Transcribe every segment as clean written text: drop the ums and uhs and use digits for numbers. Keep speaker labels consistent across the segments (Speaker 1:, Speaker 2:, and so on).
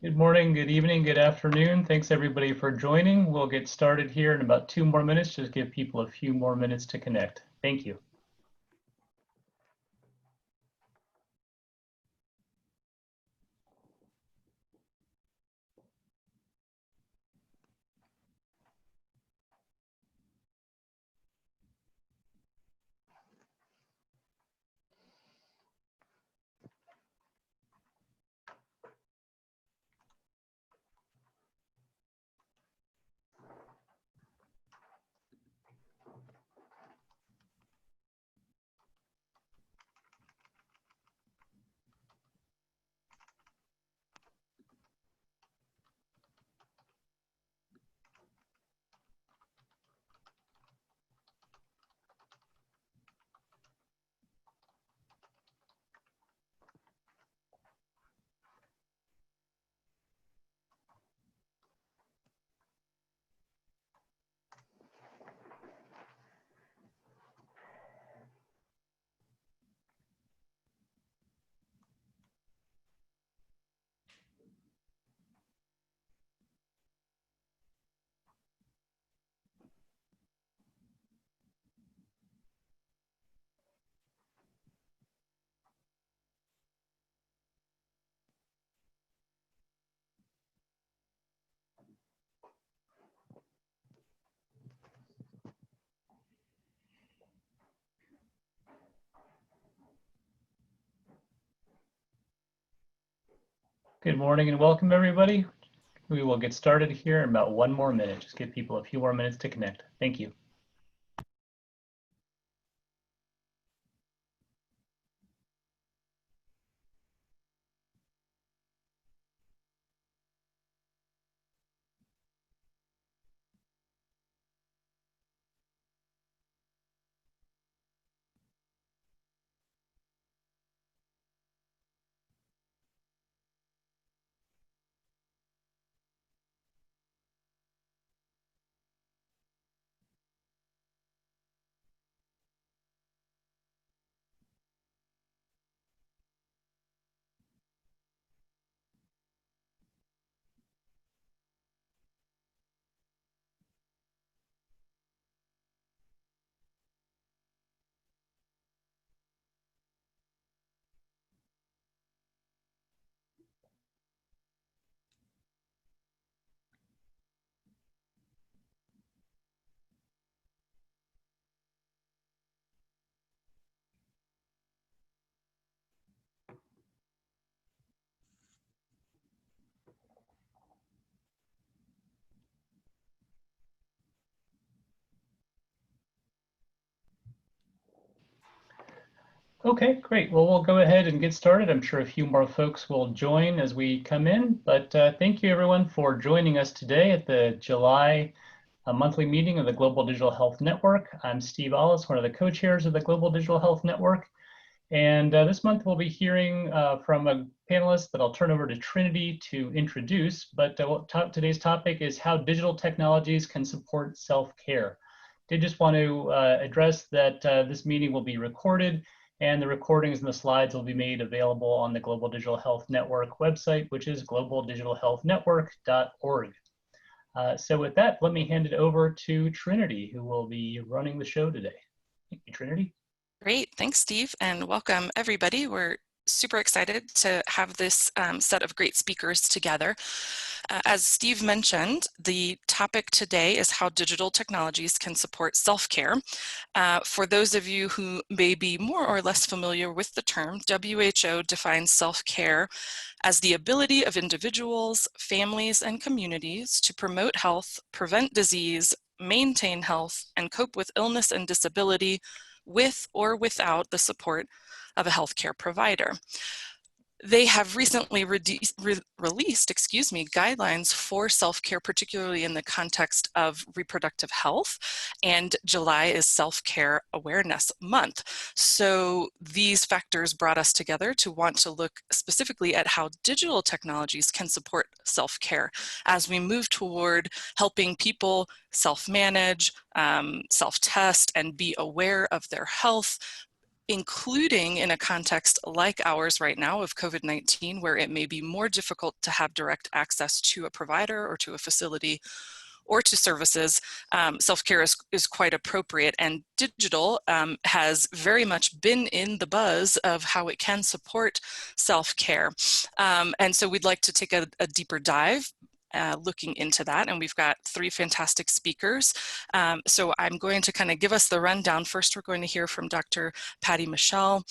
Speaker 1: Good morning, good evening, good afternoon. Thanks everybody for joining. We'll get started here in about 2 more minutes. Just give people a few more minutes to connect. Thank you. Good morning and welcome everybody. We will get started here in about 1 more minute. Just give people a few more minutes to connect. Thank you. Okay, great. Well, we'll go ahead and get started. I'm sure a few more folks will join as we come in, but thank you everyone for joining us today at the July monthly meeting of the Global Digital Health Network. I'm Steve Allis, one of the co-chairs of the Global Digital Health Network. And this month we'll be hearing from a panelist that I'll turn over to Trinity to introduce, but today's topic is how digital technologies can support self-care. Did just want to address that this meeting will be recorded, and the recordings and the slides will be made available on the Global Digital Health Network website, which is globaldigitalhealthnetwork.org. So with that, let me hand it over to Trinity, who will be running the show today. Thank you, Trinity.
Speaker 2: Great, thanks, Steve, and welcome everybody. We're super excited to have this set of great speakers together. As Steve mentioned, the topic today is how digital technologies can support self-care. For those of you who may be more or less familiar with the term, WHO defines self-care as the ability of individuals, families, and communities to promote health, prevent disease, maintain health, and cope with illness and disability with or without the support of a healthcare provider. They have recently released guidelines for self-care, particularly in the context of reproductive health, and July is Self-Care Awareness Month. So these factors brought us together to want to look specifically at how digital technologies can support self-care as we move toward helping people self-manage, self-test, and be aware of their health, including in a context like ours right now of COVID-19, where it may be more difficult to have direct access to a provider or to a facility or to services. Self-care is quite appropriate, and digital has very much been in the buzz of how it can support self-care. And so we'd like to take a deeper dive looking into that, and we've got three fantastic speakers. So I'm going to kind of give us the rundown. First, we're going to hear from Dr. Patty Michelle,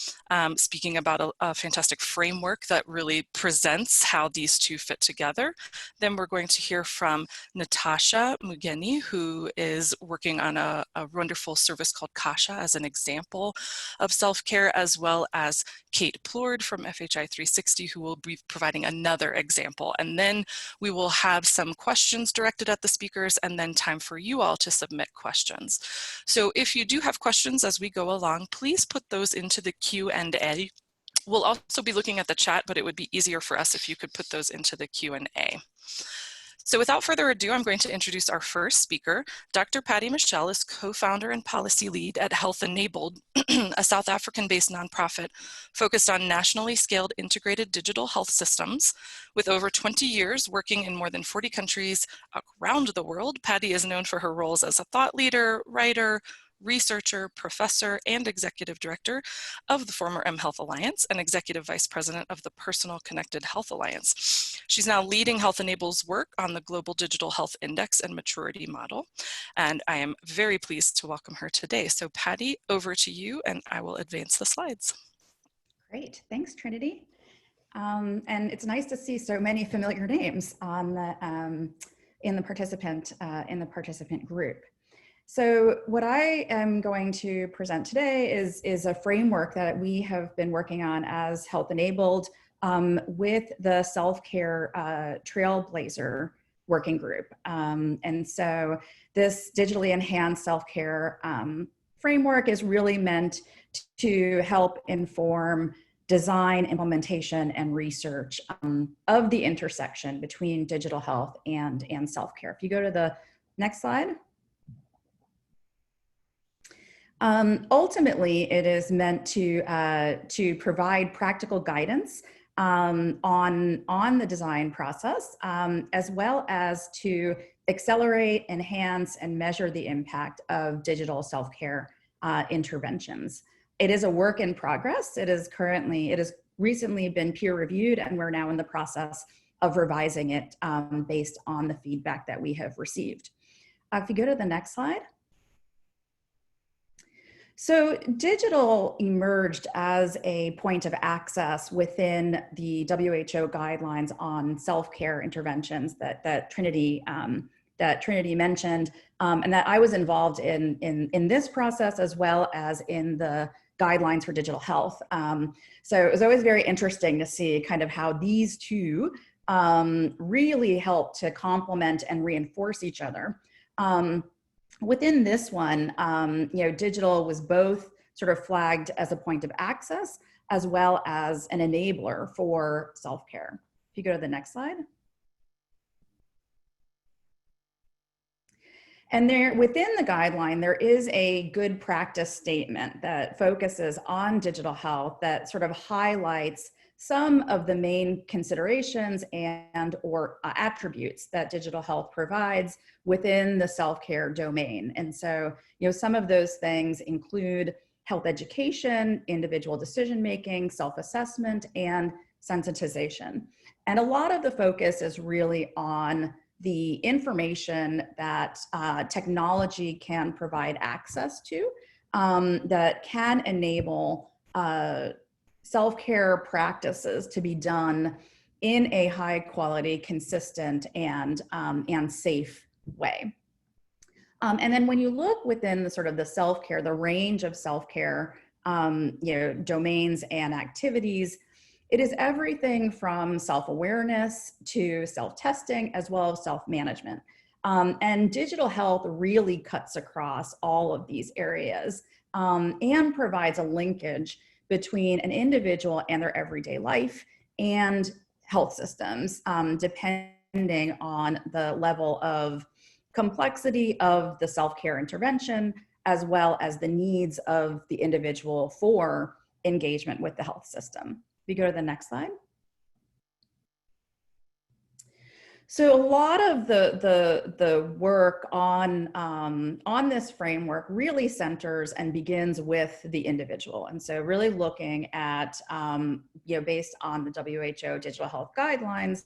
Speaker 2: speaking about a fantastic framework that really presents how these two fit together. Then we're going to hear from Natasha Mugeni, who is working on a wonderful service called Kasha as an example of self-care, as well as Kate Plourd from FHI 360, who will be providing another example. And then we will have some questions directed at the speakers, and then time for you all to submit questions. So if you do have questions as we go along, please put those into the Q&A. We'll also be looking at the chat, but it would be easier for us if you could put those into the Q&A. So without further ado, I'm going to introduce our first speaker. Dr. Patty Michelle is co-founder and policy lead at Health Enabled, a South African-based nonprofit focused on nationally scaled integrated digital health systems. With over 20 years working in more than 40 countries around the world, Patty is known for her roles as a thought leader, writer, researcher, professor, and executive director of the former mHealth Alliance and executive vice president of the Personal Connected Health Alliance. She's now leading Health Enabled's work on the Global Digital Health Index and Maturity Model, and I am very pleased to welcome her today. So Patty, over to you, and I will advance the slides.
Speaker 3: Great, thanks Trinity. And it's nice to see so many familiar names on the, in the participant group. So what I am going to present today is a framework that we have been working on as Health Enabled with the self-care Trailblazer working group. And so this digitally enhanced self-care framework is really meant to help inform design, implementation, and research of the intersection between digital health and self-care. If you go to the next slide. Ultimately, it is meant to provide practical guidance on the design process, as well as to accelerate, enhance, and measure the impact of digital self-care interventions. It is a work in progress. It has recently been peer reviewed, and we're now in the process of revising it based on the feedback that we have received. If you go to the next slide. So digital emerged as a point of access within the WHO guidelines on self-care interventions that Trinity mentioned, and that I was involved in this process, as well as in the guidelines for digital health. So it was always very interesting to see kind of how these two really help to complement and reinforce each other. Within this one, digital was both sort of flagged as a point of access, as well as an enabler for self-care. If you go to the next slide. And there, within the guideline, there is a good practice statement that focuses on digital health that sort of highlights some of the main considerations or attributes that digital health provides within the self-care domain. And so, some of those things include health education, individual decision-making, self-assessment, and sensitization. And a lot of the focus is really on the information that technology can provide access to that can enable self-care practices to be done in a high quality, consistent, and safe way. And then when you look within the sort of the self-care, the range of self-care domains and activities, it is everything from self-awareness to self-testing, as well as self-management. And digital health really cuts across all of these areas and provides a linkage between an individual and their everyday life and health systems, depending on the level of complexity of the self-care intervention, as well as the needs of the individual for engagement with the health system. If you go to the next slide. So a lot of the work on this framework really centers and begins with the individual. And so really looking at, based on the WHO digital health guidelines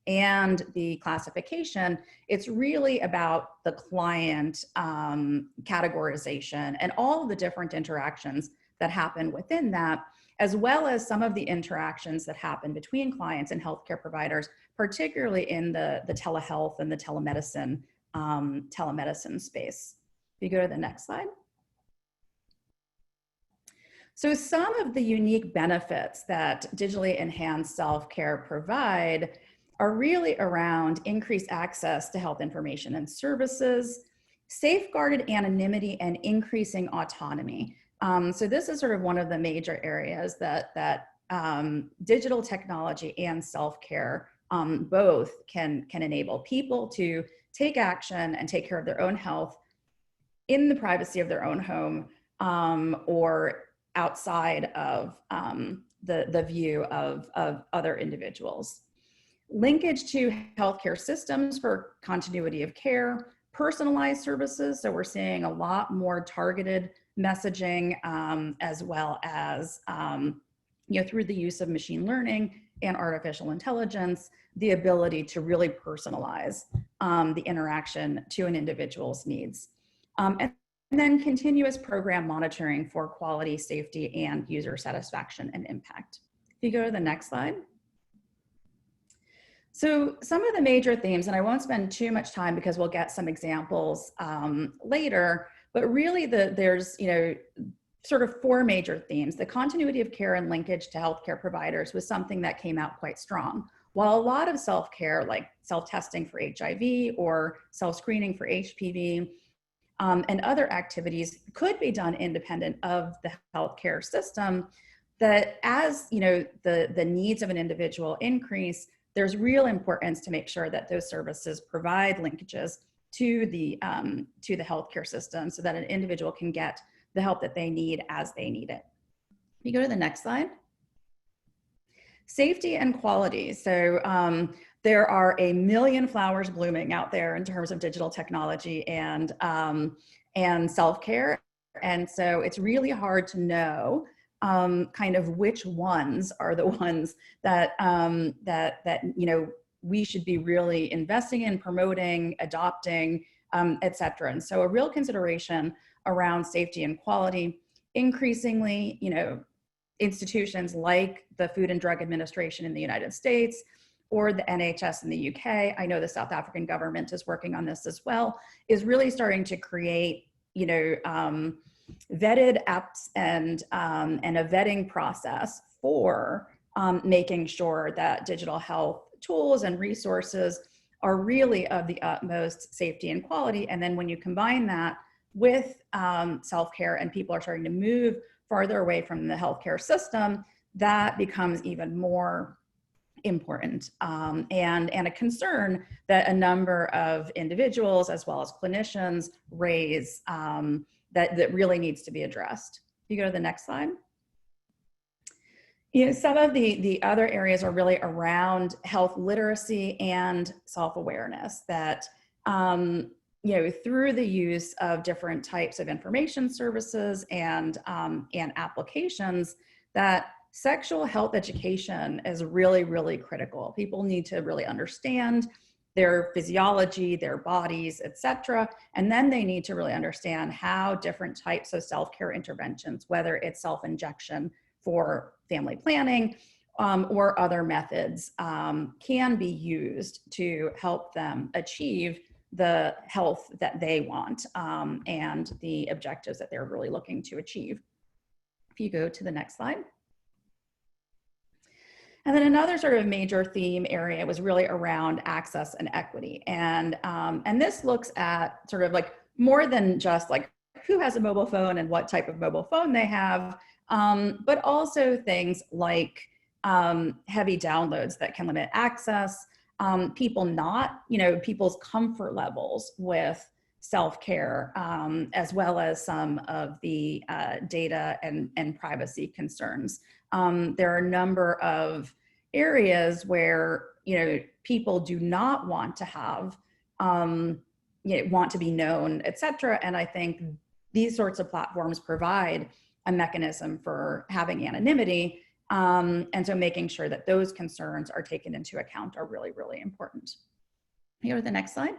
Speaker 3: and the classification, it's really about the client categorization and all of the different interactions that happen within that, as well as some of the interactions that happen between clients and healthcare providers, particularly in the telehealth and the telemedicine space. If you go to the next slide. So some of the unique benefits that digitally enhanced self-care provide are really around increased access to health information and services, safeguarded anonymity, and increasing autonomy. So this is sort of one of the major areas that digital technology and self-care both can enable people to take action and take care of their own health in the privacy of their own home or outside of the view of other individuals. Linkage to healthcare systems for continuity of care, personalized services. So we're seeing a lot more targeted messaging as well as through the use of machine learning and artificial intelligence, the ability to really personalize the interaction to an individual's needs. And then continuous program monitoring for quality, safety, and user satisfaction and impact. If you go to the next slide. So some of the major themes, and I won't spend too much time because we'll get some examples later, but really there's sort of four major themes. The continuity of care and linkage to healthcare providers was something that came out quite strong. While a lot of self-care, like self-testing for HIV or self-screening for HPV and other activities could be done independent of the healthcare system, that as the needs of an individual increase, there's real importance to make sure that those services provide linkages to the healthcare system so that an individual can get the help that they need as they need it. You go to the next slide. Safety and quality. So there are a million flowers blooming out there in terms of digital technology and self-care. And so it's really hard to know kind of which ones are the ones that we should be really investing in, promoting, adopting, et cetera. And so a real consideration around safety and quality. Increasingly, institutions like the Food and Drug Administration in the United States or the NHS in the UK, I know the South African government is working on this as well, is really starting to create, vetted apps and a vetting process for making sure that digital health tools and resources are really of the utmost safety and quality. And then when you combine that with self-care and people are starting to move farther away from the healthcare system, that becomes even more important and a concern that a number of individuals as well as clinicians raise that really needs to be addressed. You go to the next slide. Some of the other areas are really around health literacy and self-awareness that through the use of different types of information services and applications, that sexual health education is really, really critical. People need to really understand their physiology, their bodies, et cetera. And then they need to really understand how different types of self-care interventions, whether it's self-injection for family planning or other methods, can be used to help them achieve the health that they want and the objectives that they're really looking to achieve. If you go to the next slide. And then another sort of major theme area was really around access and equity. And this looks at sort of like more than just like who has a mobile phone and what type of mobile phone they have, but also things like heavy downloads that can limit access, people's comfort levels with self-care, as well as some of the data and privacy concerns. There are a number of areas where, you know, people do not want to have, you know, want to be known, et cetera. And I think these sorts of platforms provide a mechanism for having anonymity. And so making sure that those concerns are taken into account are really, really important. Go to the next slide.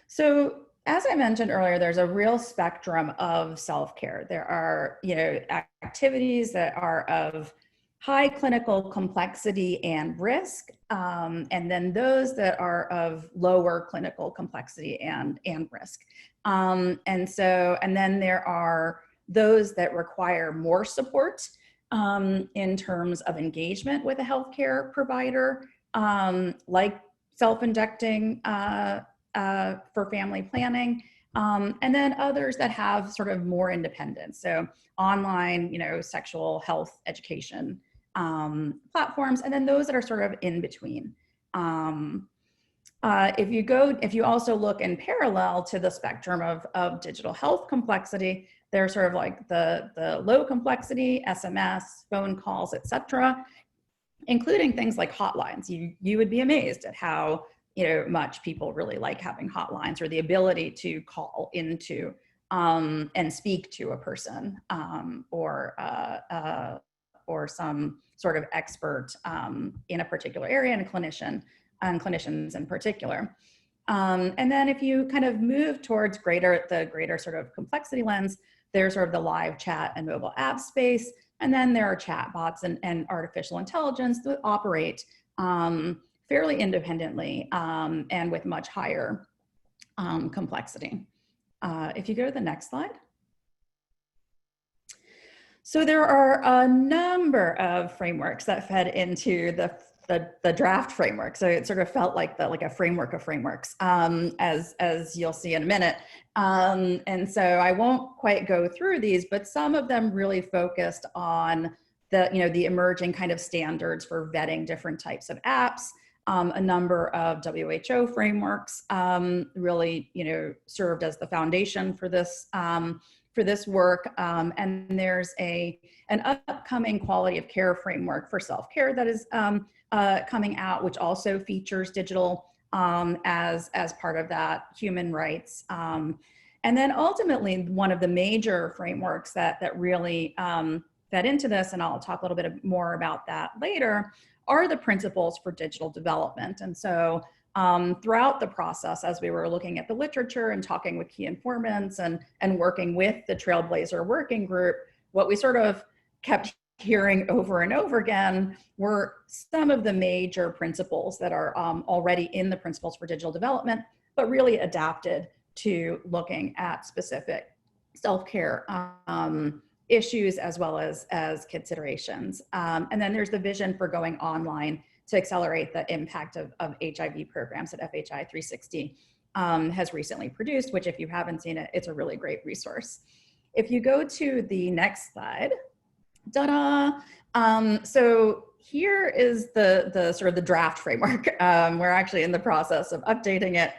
Speaker 3: So as I mentioned earlier, there's a real spectrum of self-care. There are, you know, activities that are of high clinical complexity and risk, and then those that are of lower clinical complexity and risk. And then there are those that require more support in terms of engagement with a healthcare provider, like self-injecting for family planning, and then others that have sort of more independence. So online, you know, sexual health education platforms, and then those that are sort of in between. If you also look in parallel to the spectrum of digital health complexity, there's sort of like the low complexity, SMS, phone calls, et cetera, including things like hotlines. You would be amazed at how, you know, much people really like having hotlines, or the ability to call into and speak to a person, or some sort of expert in a particular area, and a clinician, and clinicians in particular. And then if you kind of move towards the greater sort of complexity lens, there's sort of the live chat and mobile app space. And then there are chatbots and artificial intelligence that operate fairly independently and with much higher complexity. If you go to the next slide. So there are a number of frameworks that fed into the draft framework. So it sort of felt like a framework of frameworks, as you'll see in a minute. And so I won't quite go through these, but some of them really focused on the emerging kind of standards for vetting different types of apps. A number of WHO frameworks really, you know, served as the foundation for this work. And there's an upcoming quality of care framework for self-care that is coming out, which also features digital as part of that, human rights. And then ultimately, one of the major frameworks that really fed into this, and I'll talk a little bit more about that later, are the principles for digital development. And so throughout the process, as we were looking at the literature and talking with key informants and working with the Trailblazer Working Group, what we sort of kept hearing over and over again were some of the major principles that are already in the principles for digital development, but really adapted to looking at specific self-care issues as well as considerations. And then there's the vision for going online to accelerate the impact of HIV programs that FHI 360 has recently produced, which if you haven't seen it, it's a really great resource. If you go to the next slide, ta-da! So here is the sort of the draft framework. We're actually in the process of updating it.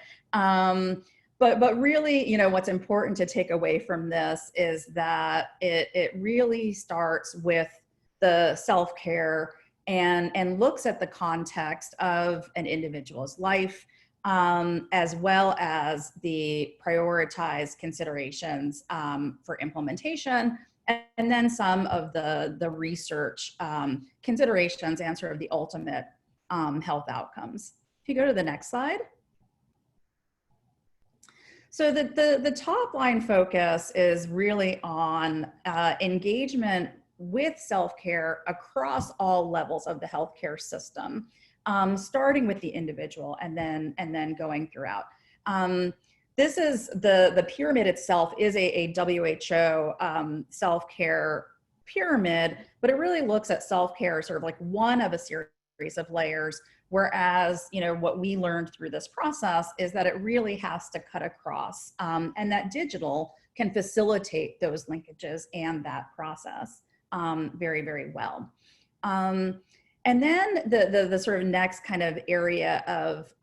Speaker 3: But really, you know, what's important to take away from this is that it really starts with the self-care and looks at the context of an individual's life, as well as the prioritized considerations for implementation, and then some of the research considerations and sort of the ultimate health outcomes. If you go to the next slide. So the top line focus is really on engagement with self-care across all levels of the healthcare system, starting with the individual and then going throughout. This is the pyramid itself is a WHO self-care pyramid, but it really looks at self-care sort of like one of a series of layers. Whereas, you know, what we learned through this process is that it really has to cut across, and that digital can facilitate those linkages and that process very, very well. And then the sort of next kind of area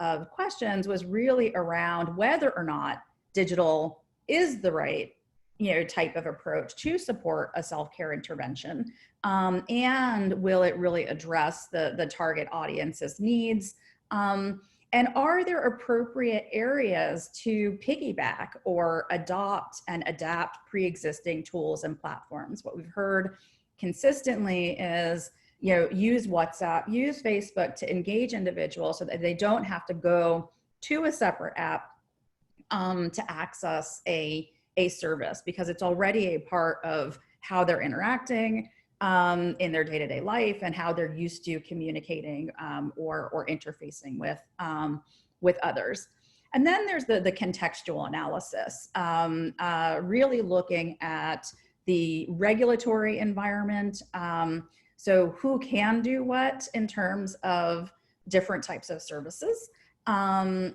Speaker 3: of questions was really around whether or not digital is the right, type of approach to support a self-care intervention. And will it really address the target audience's needs? And are there appropriate areas to piggyback or adopt and adapt pre-existing tools and platforms? What we've heard consistently is, use WhatsApp, use Facebook to engage individuals so that they don't have to go to a separate app to access a service, because it's already a part of how they're interacting in their day-to-day life and how they're used to communicating or interfacing with others. And then there's the contextual analysis, really looking at the regulatory environment. So who can do what in terms of different types of services,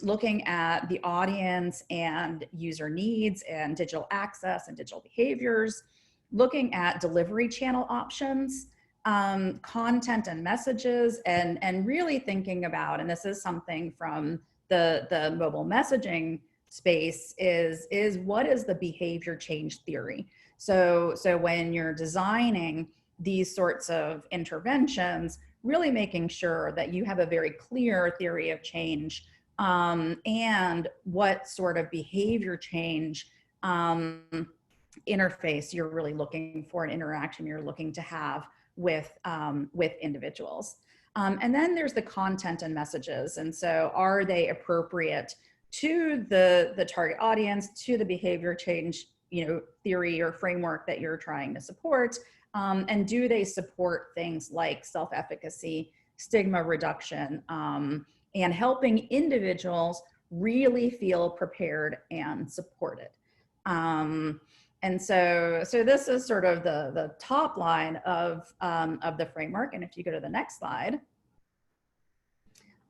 Speaker 3: looking at the audience and user needs and digital access and digital behaviors, looking at delivery channel options, content and messages, and really thinking about, and this is something from the mobile messaging space, is what is the behavior change theory? So when you're designing these sorts of interventions, really making sure that you have a very clear theory of change and what sort of behavior change interface you're really looking for, an interaction you're looking to have with individuals. And then there's the content and messages. And so are they appropriate to the target audience, to the behavior change, theory or framework that you're trying to support? And do they support things like self-efficacy, stigma reduction, and helping individuals really feel prepared and supported? And so this is sort of the top line of the framework. And if you go to the next slide,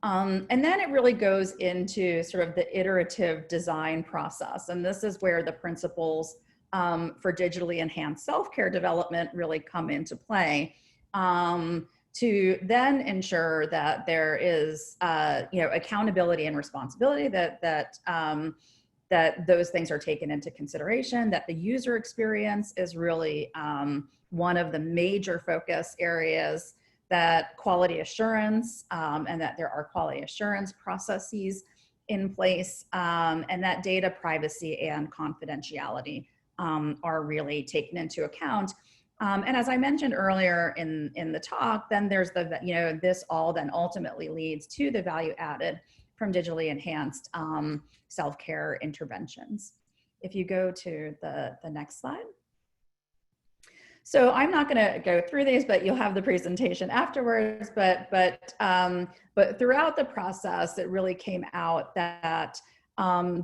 Speaker 3: and then it really goes into sort of the iterative design process. And this is where the principles for digitally enhanced self-care development really come into play, to then ensure that there is accountability and responsibility, that those things are taken into consideration, that the user experience is really one of the major focus areas, that quality assurance, and that there are quality assurance processes in place, and that data privacy and confidentiality are really taken into account. And as I mentioned earlier in the talk, then there's this all then ultimately leads to the value added from digitally enhanced self-care interventions. If you go to the next slide. So I'm not going to go through these, but you'll have the presentation afterwards. But throughout the process, it really came out that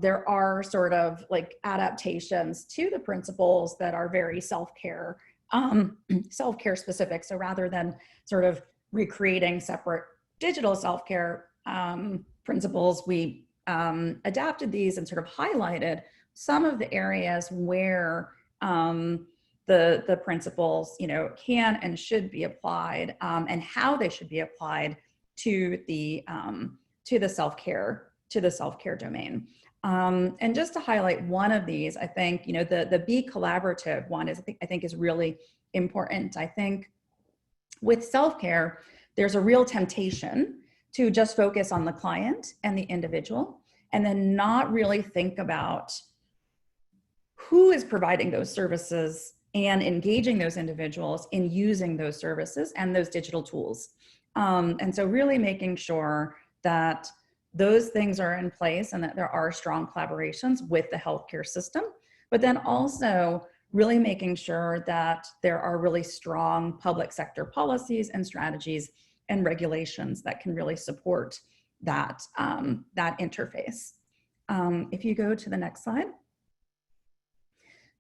Speaker 3: there are sort of like adaptations to the principles that are very self-care specific. So rather than sort of recreating separate digital self-care principles, we adapted these and sort of highlighted some of the areas where the principles, can and should be applied, and how they should be applied to the self-care domain. And just to highlight one of these, I think, the be collaborative one I think is really important. I think with self-care, there's a real temptation to just focus on the client and the individual, and then not really think about who is providing those services and engaging those individuals in using those services and those digital tools. And so really making sure that those things are in place and that there are strong collaborations with the healthcare system, but then also really making sure that there are really strong public sector policies and strategies and regulations that can really support that, that interface. If you go to the next slide.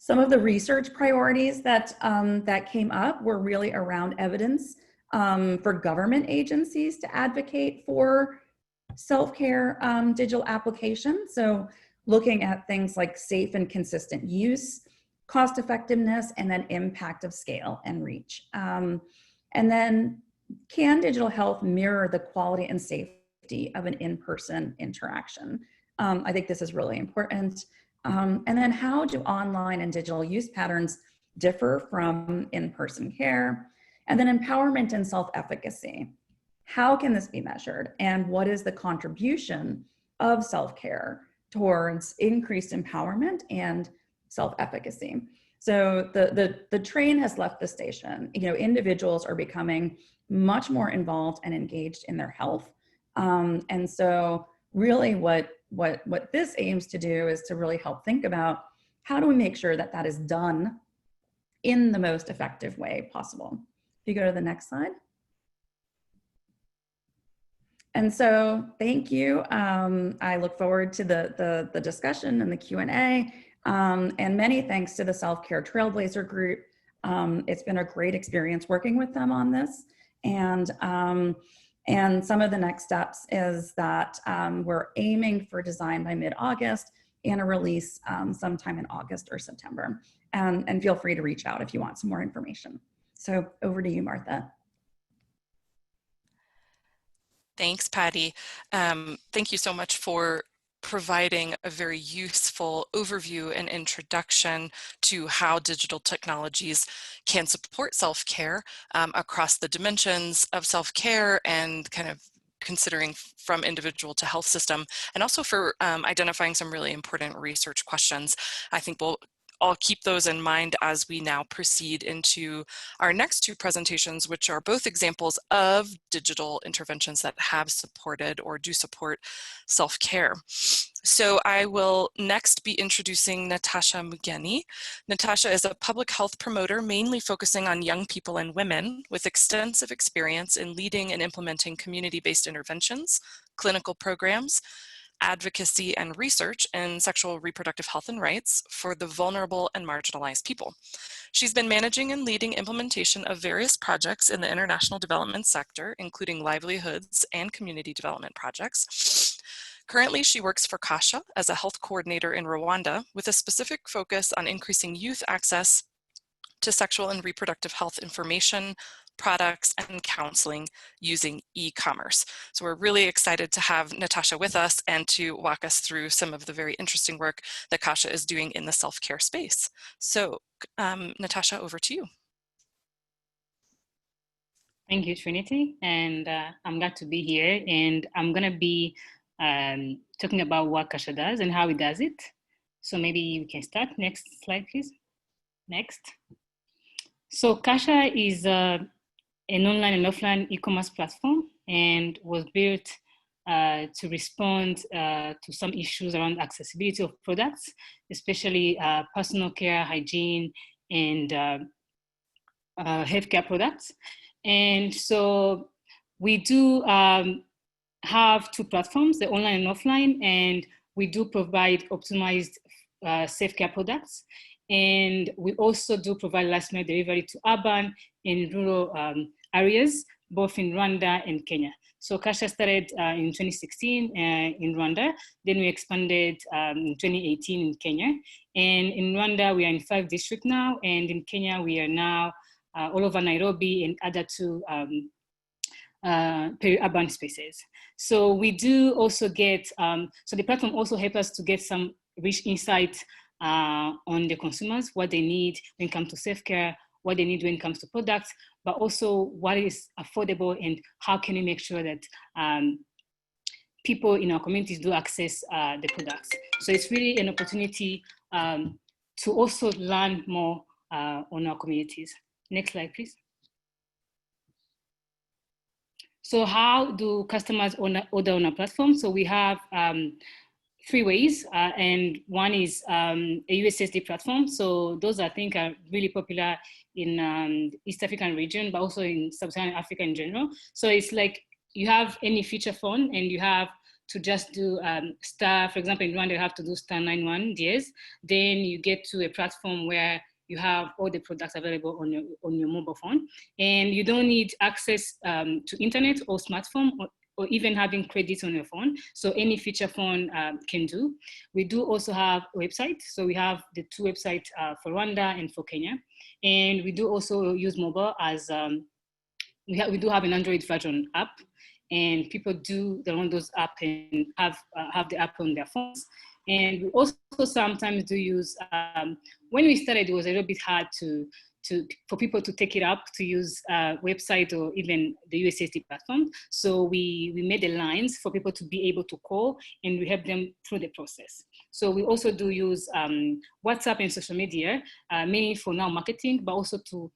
Speaker 3: Some of the research priorities that, that came up were really around evidence for government agencies to advocate for self-care digital applications. So looking at things like safe and consistent use, cost effectiveness, and then impact of scale and reach. And then can digital health mirror the quality and safety of an in-person interaction? I think this is really important. And then how do online and digital use patterns differ from in-person care? And then empowerment and self-efficacy. How can this be measured? And what is the contribution of self-care towards increased empowerment and self-efficacy? So the train has left the station. You know, individuals are becoming much more involved and engaged in their health. And so really what this aims to do is to really help think about how do we make sure that that is done in the most effective way possible. If you go to the next slide. And so thank you. I look forward to the discussion and the Q&A. And many thanks to the Self-Care Trailblazer group. It's been a great experience working with them on this. And some of the next steps is that we're aiming for design by mid-August and a release sometime in August or September. And feel free to reach out if you want some more information. So over to you, Martha.
Speaker 2: Thanks, Patty. Thank you so much for providing a very useful overview and introduction to how digital technologies can support self-care across the dimensions of self-care and kind of considering from individual to health system, and also for identifying some really important research questions. I think I'll keep those in mind as we now proceed into our next two presentations, which are both examples of digital interventions that have supported or do support self-care. So I will next be introducing Natasha Mugeni. Natasha is a public health promoter mainly focusing on young people and women with extensive experience in leading and implementing community-based interventions, clinical programs, advocacy and research in sexual reproductive health and rights for the vulnerable and marginalized people. She's been managing and leading implementation of various projects in the international development sector, including livelihoods and community development projects. Currently, she works for Kasha as a health coordinator in Rwanda with a specific focus on increasing youth access to sexual and reproductive health information, products, and counseling using e-commerce. So we're really excited to have Natasha with us and to walk us through some of the very interesting work that Kasha is doing in the self-care space. So Natasha, over to you.
Speaker 4: Thank you, Trinity, and I'm glad to be here, and I'm gonna be talking about what Kasha does and how it does it. So maybe we can start. Next slide, please. Next. So Kasha is an online and offline e-commerce platform and was built to respond to some issues around accessibility of products, especially personal care, hygiene, and healthcare products. And so we do have two platforms, the online and offline, and we do provide optimized safe care products. And we also do provide last mile delivery to urban and rural areas, both in Rwanda and Kenya. So Kasha started in 2016 in Rwanda, then we expanded in 2018 in Kenya. And in Rwanda, we are in 5 districts now, and in Kenya, we are now all over Nairobi and other 2 peri-urban spaces. So we do also get, so the platform also helps us to get some rich insight on the consumers, what they need when it comes to self-care, what they need when it comes to products, but also what is affordable and how can we make sure that people in our communities do access the products. So it's really an opportunity to also learn more on our communities. Next slide, please. So how do customers order on our platform? So we have 3 ways, and one is a USSD platform. So those I think are really popular in East African region, but also in Sub-Saharan Africa in general. So it's like you have any feature phone and you have to just do star, for example, in Rwanda, you have to do star 91 DS. Then you get to a platform where you have all the products available on your mobile phone, and you don't need access to internet or smartphone or even having credits on your phone. So any feature phone can do. We do also have a website. So we have the 2 websites for Rwanda and for Kenya. And we do also use mobile as we do have an Android version app, and people do download those apps and have the app on their phones. And we also sometimes do use, when we started, it was a little bit hard for people to take it up to use website or even the USSD platform. So we made the lines for people to be able to call, and we help them through the process. So we also do use WhatsApp and social media, mainly for now marketing, but also to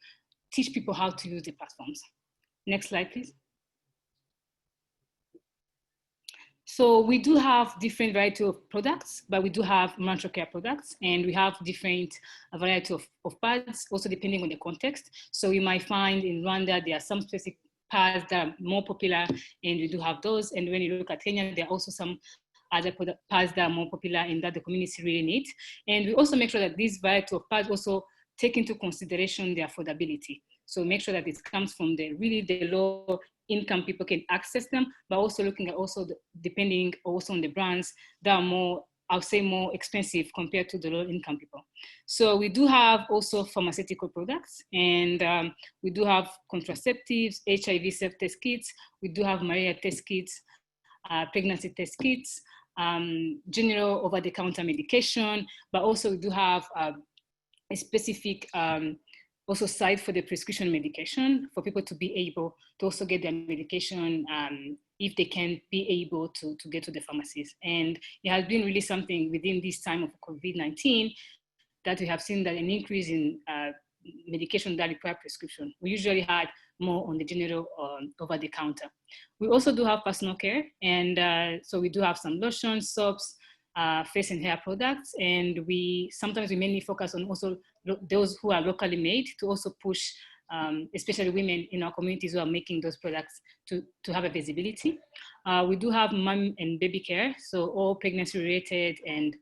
Speaker 4: teach people how to use the platforms. Next slide, please. So we do have different variety of products, but we do have menstrual care products, and we have different variety of pads, also depending on the context. So you might find in Rwanda, there are some specific pads that are more popular, and we do have those. And when you look at Kenya, there are also some other pads that are more popular and that the community really needs. And we also make sure that these variety of pads also take into consideration the affordability. So make sure that it comes from the low income people can access them, but also looking at depending also on the brands that are more, I would say, more expensive compared to the low income people. So we do have also pharmaceutical products, and we do have contraceptives, HIV self-test kits, we do have malaria test kits, pregnancy test kits, general over-the-counter medication, but also we do have a specific also site for the prescription medication for people to be able to also get their medication if they can be able to get to the pharmacies. And it has been really something within this time of COVID-19 that we have seen that an increase in medication that require prescription. We usually had more on the general over the counter. We also do have personal care, and so we do have some lotions, soaps, face and hair products, and sometimes we mainly focus on also those who are locally made to also push, especially women in our communities who are making those products to have a visibility. We do have mom and baby care, so all pregnancy related and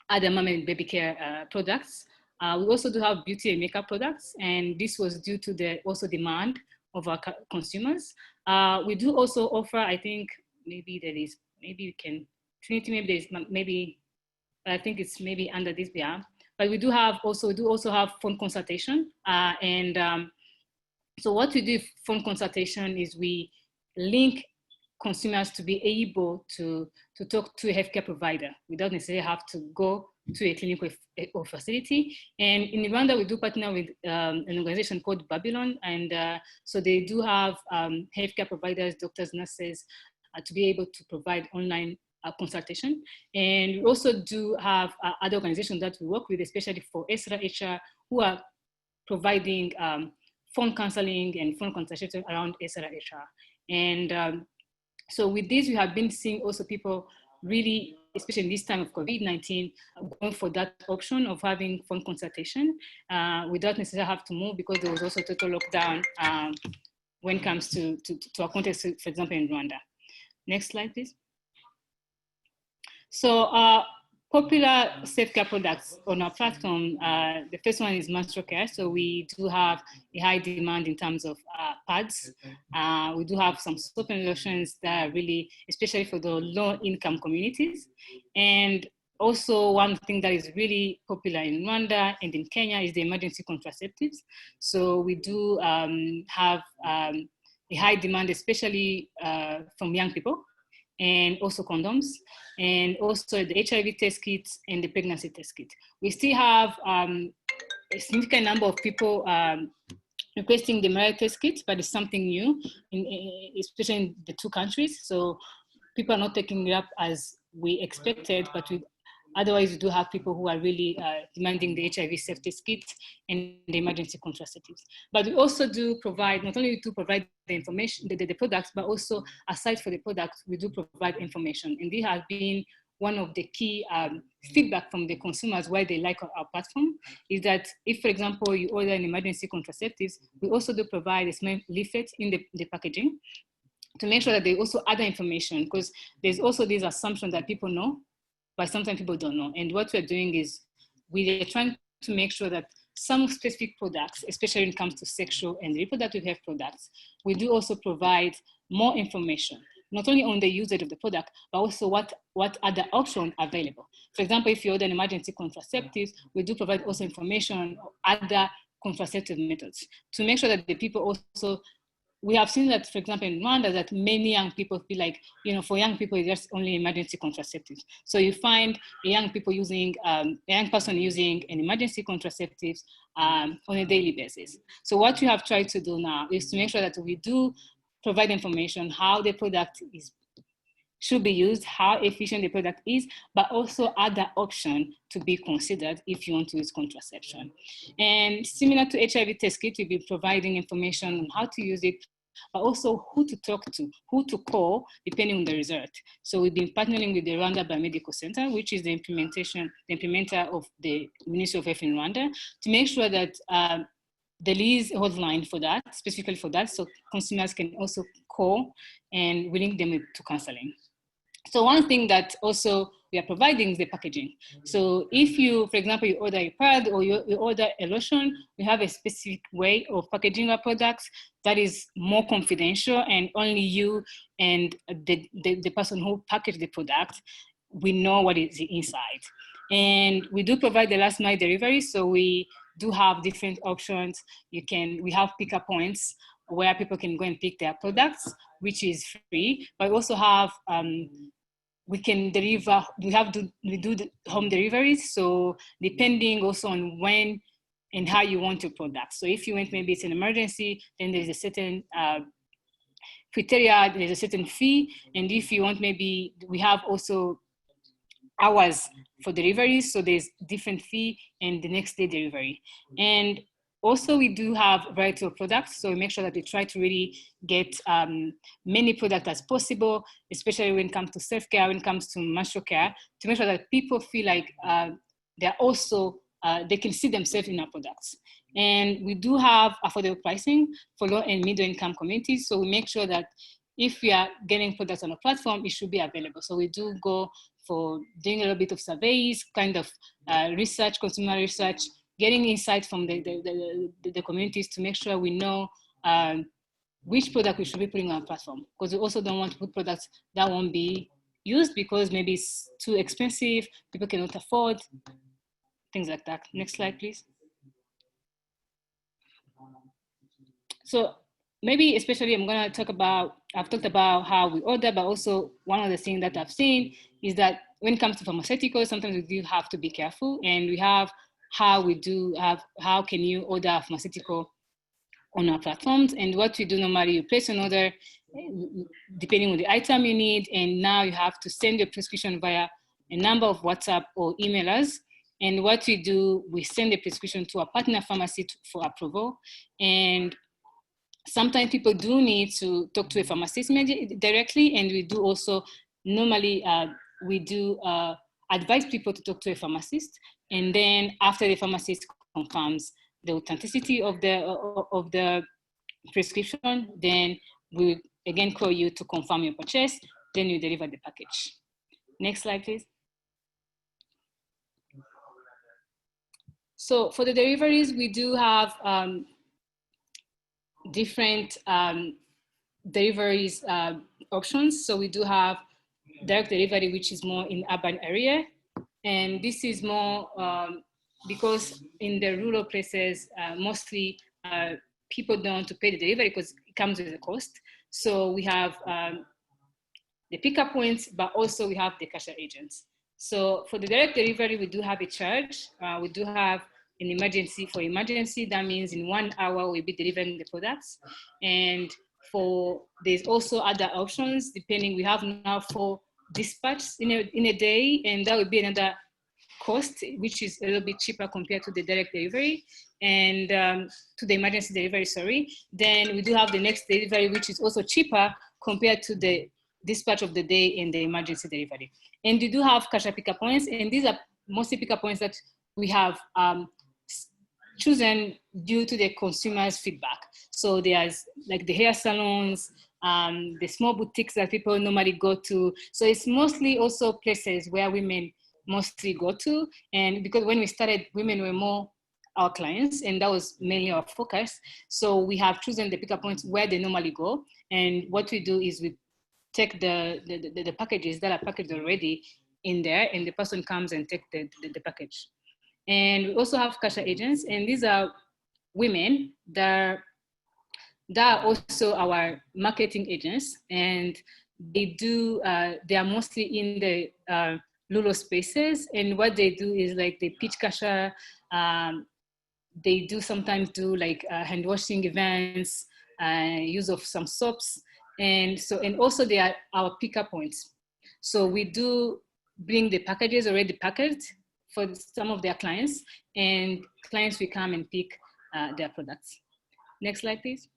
Speaker 4: other mom and baby care products. We also do have beauty and makeup products, and this was due to the also demand of our consumers. We do also offer, I think maybe we can, Trinity, maybe I think it's maybe under this, yeah. But we do also have phone consultation, so what we do with phone consultation is we link consumers to be able to talk to a healthcare provider without necessarily have to go to a clinic or facility. And in Rwanda, we do partner with an organization called Babylon, and so they do have healthcare providers, doctors, nurses, to be able to provide online consultation. And we also do have other organizations that we work with, especially for SRHR, who are providing phone counseling and phone consultation around SRHR. And so with this, we have been seeing also people really, especially in this time of COVID-19, going for that option of having phone consultation without necessarily have to move, because there was also total lockdown when it comes to our context, for example, in Rwanda. Next slide, please. So popular self-care products on our platform, the first one is menstrual care. So we do have a high demand in terms of pads. We do have some soap and lotions that are really, especially for the low-income communities. And also one thing that is really popular in Rwanda and in Kenya is the emergency contraceptives. So we do have a high demand, especially from young people, and also condoms, and also the HIV test kits and the pregnancy test kit. We still have a significant number of people requesting the malaria test kits, but it's something new, especially in the two countries. So people are not taking it up as we expected, but otherwise we do have people who are really demanding the HIV safety kit and the emergency contraceptives. But we also do provide, not only to provide the information, the products, but also aside for the products, we do provide information. And this has been one of the key feedback from the consumers why they like our platform, is that if, for example, you order an emergency contraceptives, we also do provide a small leaflet in the packaging to make sure that they also add information, because there's also this assumption that people know, but sometimes people don't know. And what we're doing is we are trying to make sure that some specific products, especially when it comes to sexual and reproductive health products, we do also provide more information, not only on the usage of the product, but also what other options are available. For example, if you order an emergency contraceptives, we do provide also information on other contraceptive methods to make sure that the people also we have seen that, for example, in Rwanda, that many young people feel like, for young people, it's just only emergency contraceptives. So you find a young person using an emergency contraceptives on a daily basis. So what we have tried to do now is to make sure that we do provide information how the product should be used, how efficient the product is, but also other options to be considered if you want to use contraception. And similar to HIV test kit, we'll be providing information on how to use it, but also who to talk to, who to call, depending on the result. So we've been partnering with the Rwanda Biomedical Center, which is the implementer of the Ministry of Health in Rwanda, to make sure that there is a hotline for that, specifically for that, so consumers can also call and we link them to counseling. So one thing that also we are providing is the packaging. So if you, for example, you order a pad or you order a lotion, we have a specific way of packaging our products that is more confidential, and only you and the person who packaged the product, we know what is inside. And we do provide the last mile delivery, so we do have different options. We have pickup points where people can go and pick their products, which is free. But we also have, we can deliver, we do the home deliveries. So depending also on when and how you want your product. So if you want, maybe it's an emergency, then there's a certain criteria, there's a certain fee. And if you want, maybe we have also hours for deliveries, so there's different fee and the next day delivery. And also we do have a variety of products, so we make sure that we try to really get many products as possible, especially when it comes to self-care, when it comes to menstrual care, to make sure that people feel like they're also, they can see themselves in our products. And we do have affordable pricing for low and middle income communities, so we make sure that if we are getting products on a platform, it should be available. So we do go for doing a little bit of surveys, kind of research, consumer research, getting insights from the communities to make sure we know which product we should be putting on our platform. Because we also don't want to put products that won't be used because maybe it's too expensive, people cannot afford, things like that. Next slide, please. So maybe especially I'm gonna talk about, I've talked about how we order, but also one of the things that I've seen is that when it comes to pharmaceuticals, sometimes we do have to be careful, and we have how can you order a pharmaceutical on our platforms. And what we do normally, you place an order depending on the item you need, and now you have to send your prescription via a number of WhatsApp or emailers. And what we do, we send the prescription to a partner pharmacy for approval. And sometimes people do need to talk to a pharmacist directly, and we do also normally we do advise people to talk to a pharmacist, and then after the pharmacist confirms the authenticity of the prescription, then we again call you to confirm your purchase, then you deliver the package. Next slide, please. So for the deliveries, we do have different deliveries options. So we do have direct delivery, which is more in urban area. And this is more because in the rural places, mostly people don't want to pay the delivery because it comes with a cost. So we have the pickup points, but also we have the Kasha agents. So for the direct delivery, we do have a charge. We do have an emergency. For emergency, that means in 1 hour we'll be delivering the products. And there's also other options depending. We have now for dispatch in a day, and that would be another cost, which is a little bit cheaper compared to the direct delivery and to the emergency delivery, sorry. Then we do have the next delivery, which is also cheaper compared to the dispatch of the day and the emergency delivery. And we do have Kasha pickup points, and these are mostly pickup points that we have chosen due to the consumers' feedback. So there's like the hair salons, the small boutiques that people normally go to. So it's mostly also places where women mostly go to. And because when we started, women were more our clients, and that was mainly our focus. So we have chosen the pickup points where they normally go. And what we do is we take the packages that are packaged already in there, and the person comes and take the package. And we also have Kasha agents, and these are women that That are also our marketing agents, and they are mostly in the Lulu spaces, and what they do is like they pitch Kasha. They do sometimes do like hand washing events, use of some soaps, and also they are our pickup points. So we do bring the packages already packaged for some of their clients, and clients will come and pick their products. Next slide, please.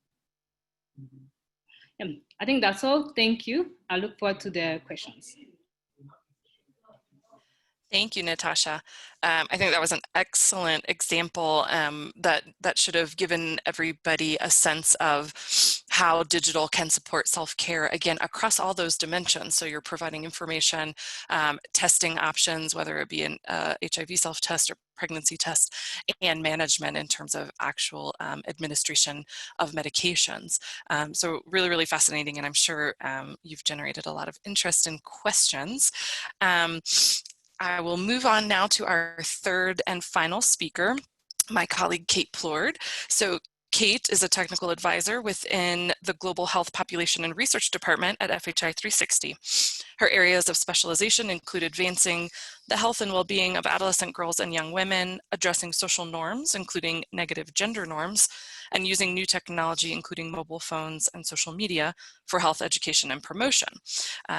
Speaker 4: I think that's all. Thank you. I look forward to the questions.
Speaker 2: Thank you, Natasha. I think that was an excellent example that should have given everybody a sense of how digital can support self-care, again, across all those dimensions. So you're providing information, testing options, whether it be an HIV self-test or pregnancy test, and management in terms of actual administration of medications. So really, really fascinating, and I'm sure you've generated a lot of interest and questions. I will move on now to our third and final speaker, my colleague Kate Plord. So Kate is a technical advisor within the Global Health Population and Research Department at FHI 360. Her areas of specialization include advancing the health and well-being of adolescent girls and young women, addressing social norms, including negative gender norms, and using new technology, including mobile phones and social media, for health education and promotion.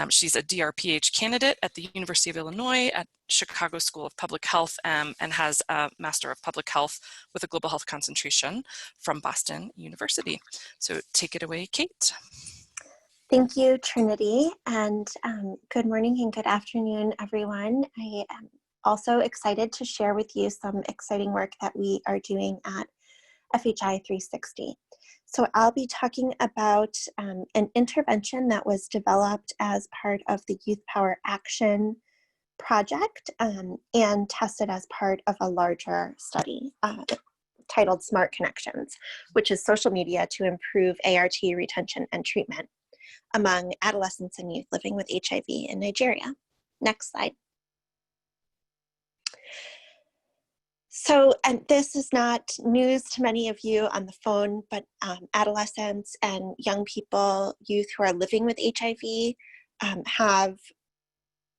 Speaker 2: She's a DRPH candidate at the University of Illinois at Chicago School of Public Health and has a Master of Public Health with a Global Health concentration from Boston University. So take it away, Kate.
Speaker 5: Thank you, Trinity, and good morning and good afternoon, everyone. I am also excited to share with you some exciting work that we are doing at FHI 360. So I'll be talking about an intervention that was developed as part of the Youth Power Action project and tested as part of a larger study titled Smart Connections, which is social media to improve ART retention and treatment among adolescents and youth living with HIV in Nigeria. Next slide. So, and this is not news to many of you on the phone, but adolescents and young people, youth who are living with HIV have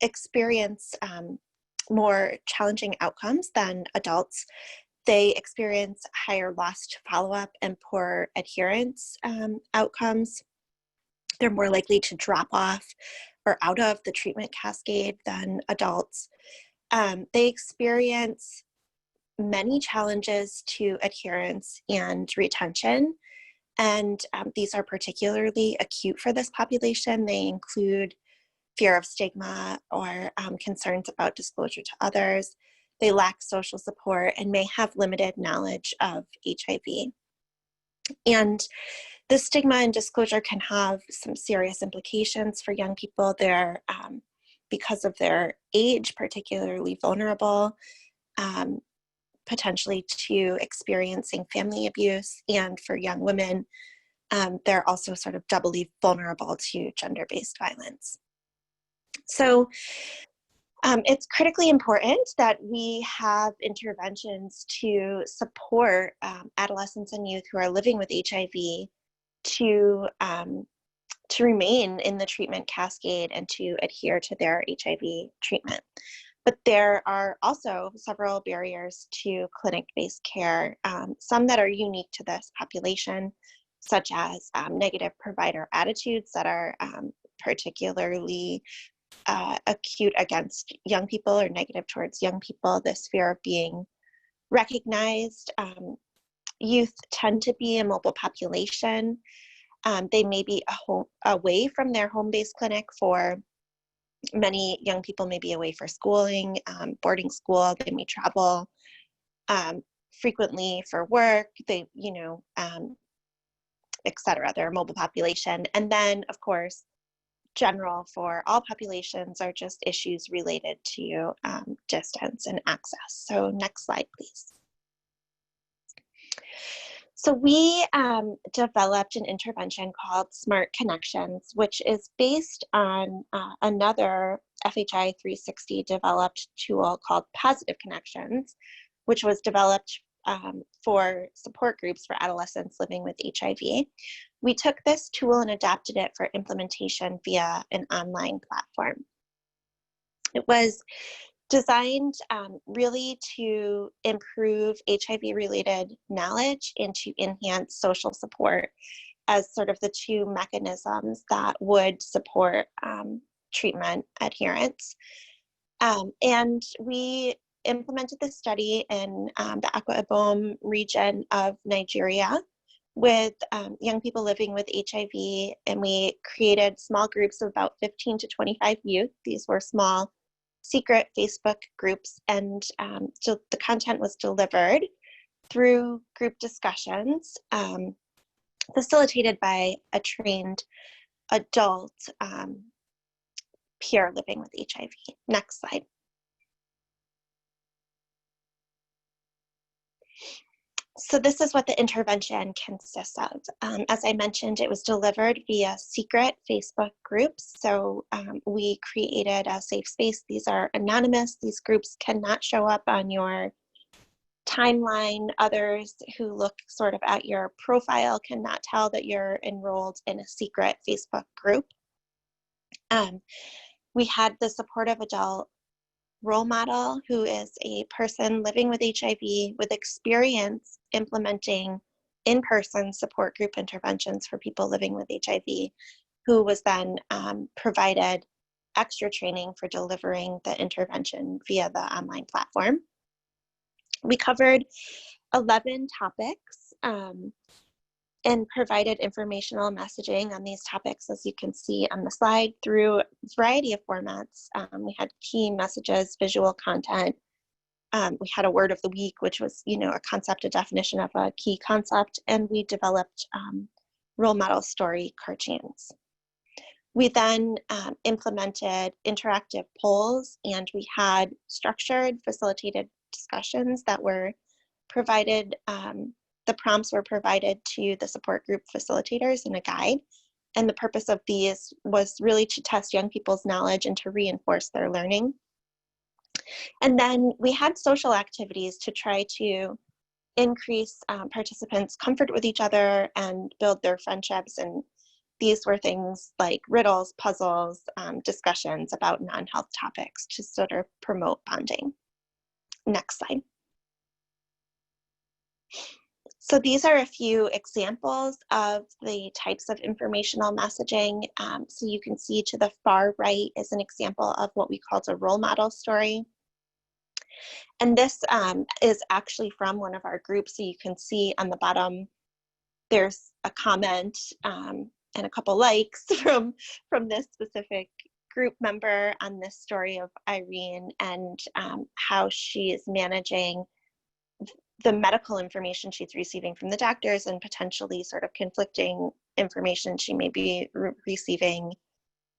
Speaker 5: experienced more challenging outcomes than adults. They experience higher lost follow-up and poor adherence outcomes. They're more likely to drop off or out of the treatment cascade than adults. They experience many challenges to adherence and retention, and these are particularly acute for this population. They include fear of stigma or concerns about disclosure to others. They lack social support and may have limited knowledge of HIV. And the stigma and disclosure can have some serious implications for young people. They're, because of their age, particularly vulnerable, potentially to experiencing family abuse. And for young women, they're also sort of doubly vulnerable to gender-based violence. So it's critically important that we have interventions to support adolescents and youth who are living with HIV to remain in the treatment cascade and to adhere to their HIV treatment. But there are also several barriers to clinic-based care, some that are unique to this population, such as negative provider attitudes that are particularly acute against young people or negative towards young people, this fear of being recognized. Youth tend to be a mobile population. They may be away from their home-based clinic for many young people, may be away for schooling, boarding school. They may travel frequently for work, et cetera. They're a mobile population. And then, of course, general for all populations are just issues related to distance and access. So next slide, please. So we developed an intervention called Smart Connections, which is based on another FHI 360 developed tool called Positive Connections, which was developed for support groups for adolescents living with HIV. We took this tool and adapted it for implementation via an online platform. It was designed really to improve HIV-related knowledge and to enhance social support as sort of the two mechanisms that would support treatment adherence. And we implemented this study in the Akwa Ibom region of Nigeria with young people living with HIV, and we created small groups of about 15 to 25 youth. These were small secret Facebook groups, and so the content was delivered through group discussions facilitated by a trained adult peer living with HIV. Next slide. So this is what the intervention consists of. As I mentioned, it was delivered via secret Facebook groups. So we created a safe space. These are anonymous. These groups cannot show up on your timeline. Others who look sort of at your profile cannot tell that you're enrolled in a secret Facebook group. We had the supportive adult role model who is a person living with HIV with experience implementing in-person support group interventions for people living with HIV, who was then provided extra training for delivering the intervention via the online platform. We covered 11 topics and provided informational messaging on these topics, as you can see on the slide, through a variety of formats. We had key messages, visual content. We had a word of the week, which was, a concept, a definition of a key concept, and we developed role model story cartoons. We then implemented interactive polls, and we had structured, facilitated discussions that were provided. The prompts were provided to the support group facilitators in a guide. And the purpose of these was really to test young people's knowledge and to reinforce their learning. And then we had social activities to try to increase participants' comfort with each other and build their friendships. And these were things like riddles, puzzles, discussions about non-health topics to sort of promote bonding. Next slide. So these are a few examples of the types of informational messaging. So you can see to the far right is an example of what we call a role model story. And this is actually from one of our groups. So you can see on the bottom, there's a comment and a couple likes from this specific group member on this story of Irene and how she is managing the medical information she's receiving from the doctors and potentially sort of conflicting information she may be receiving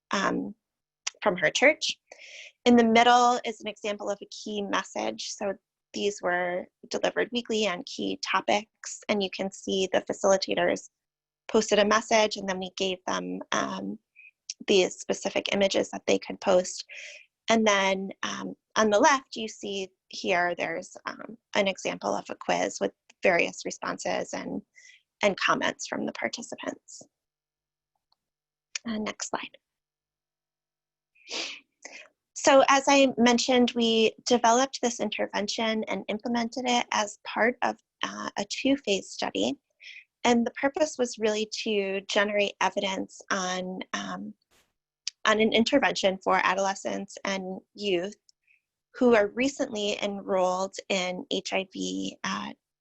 Speaker 5: from her church. In the middle is an example of a key message. So these were delivered weekly on key topics, and you can see the facilitators posted a message, and then we gave them these specific images that they could post. And then on the left, you see here, there's an example of a quiz with various responses and comments from the participants. Next slide. So as I mentioned, we developed this intervention and implemented it as part of a two-phase study. And the purpose was really to generate evidence on an intervention for adolescents and youth who are recently enrolled in HIV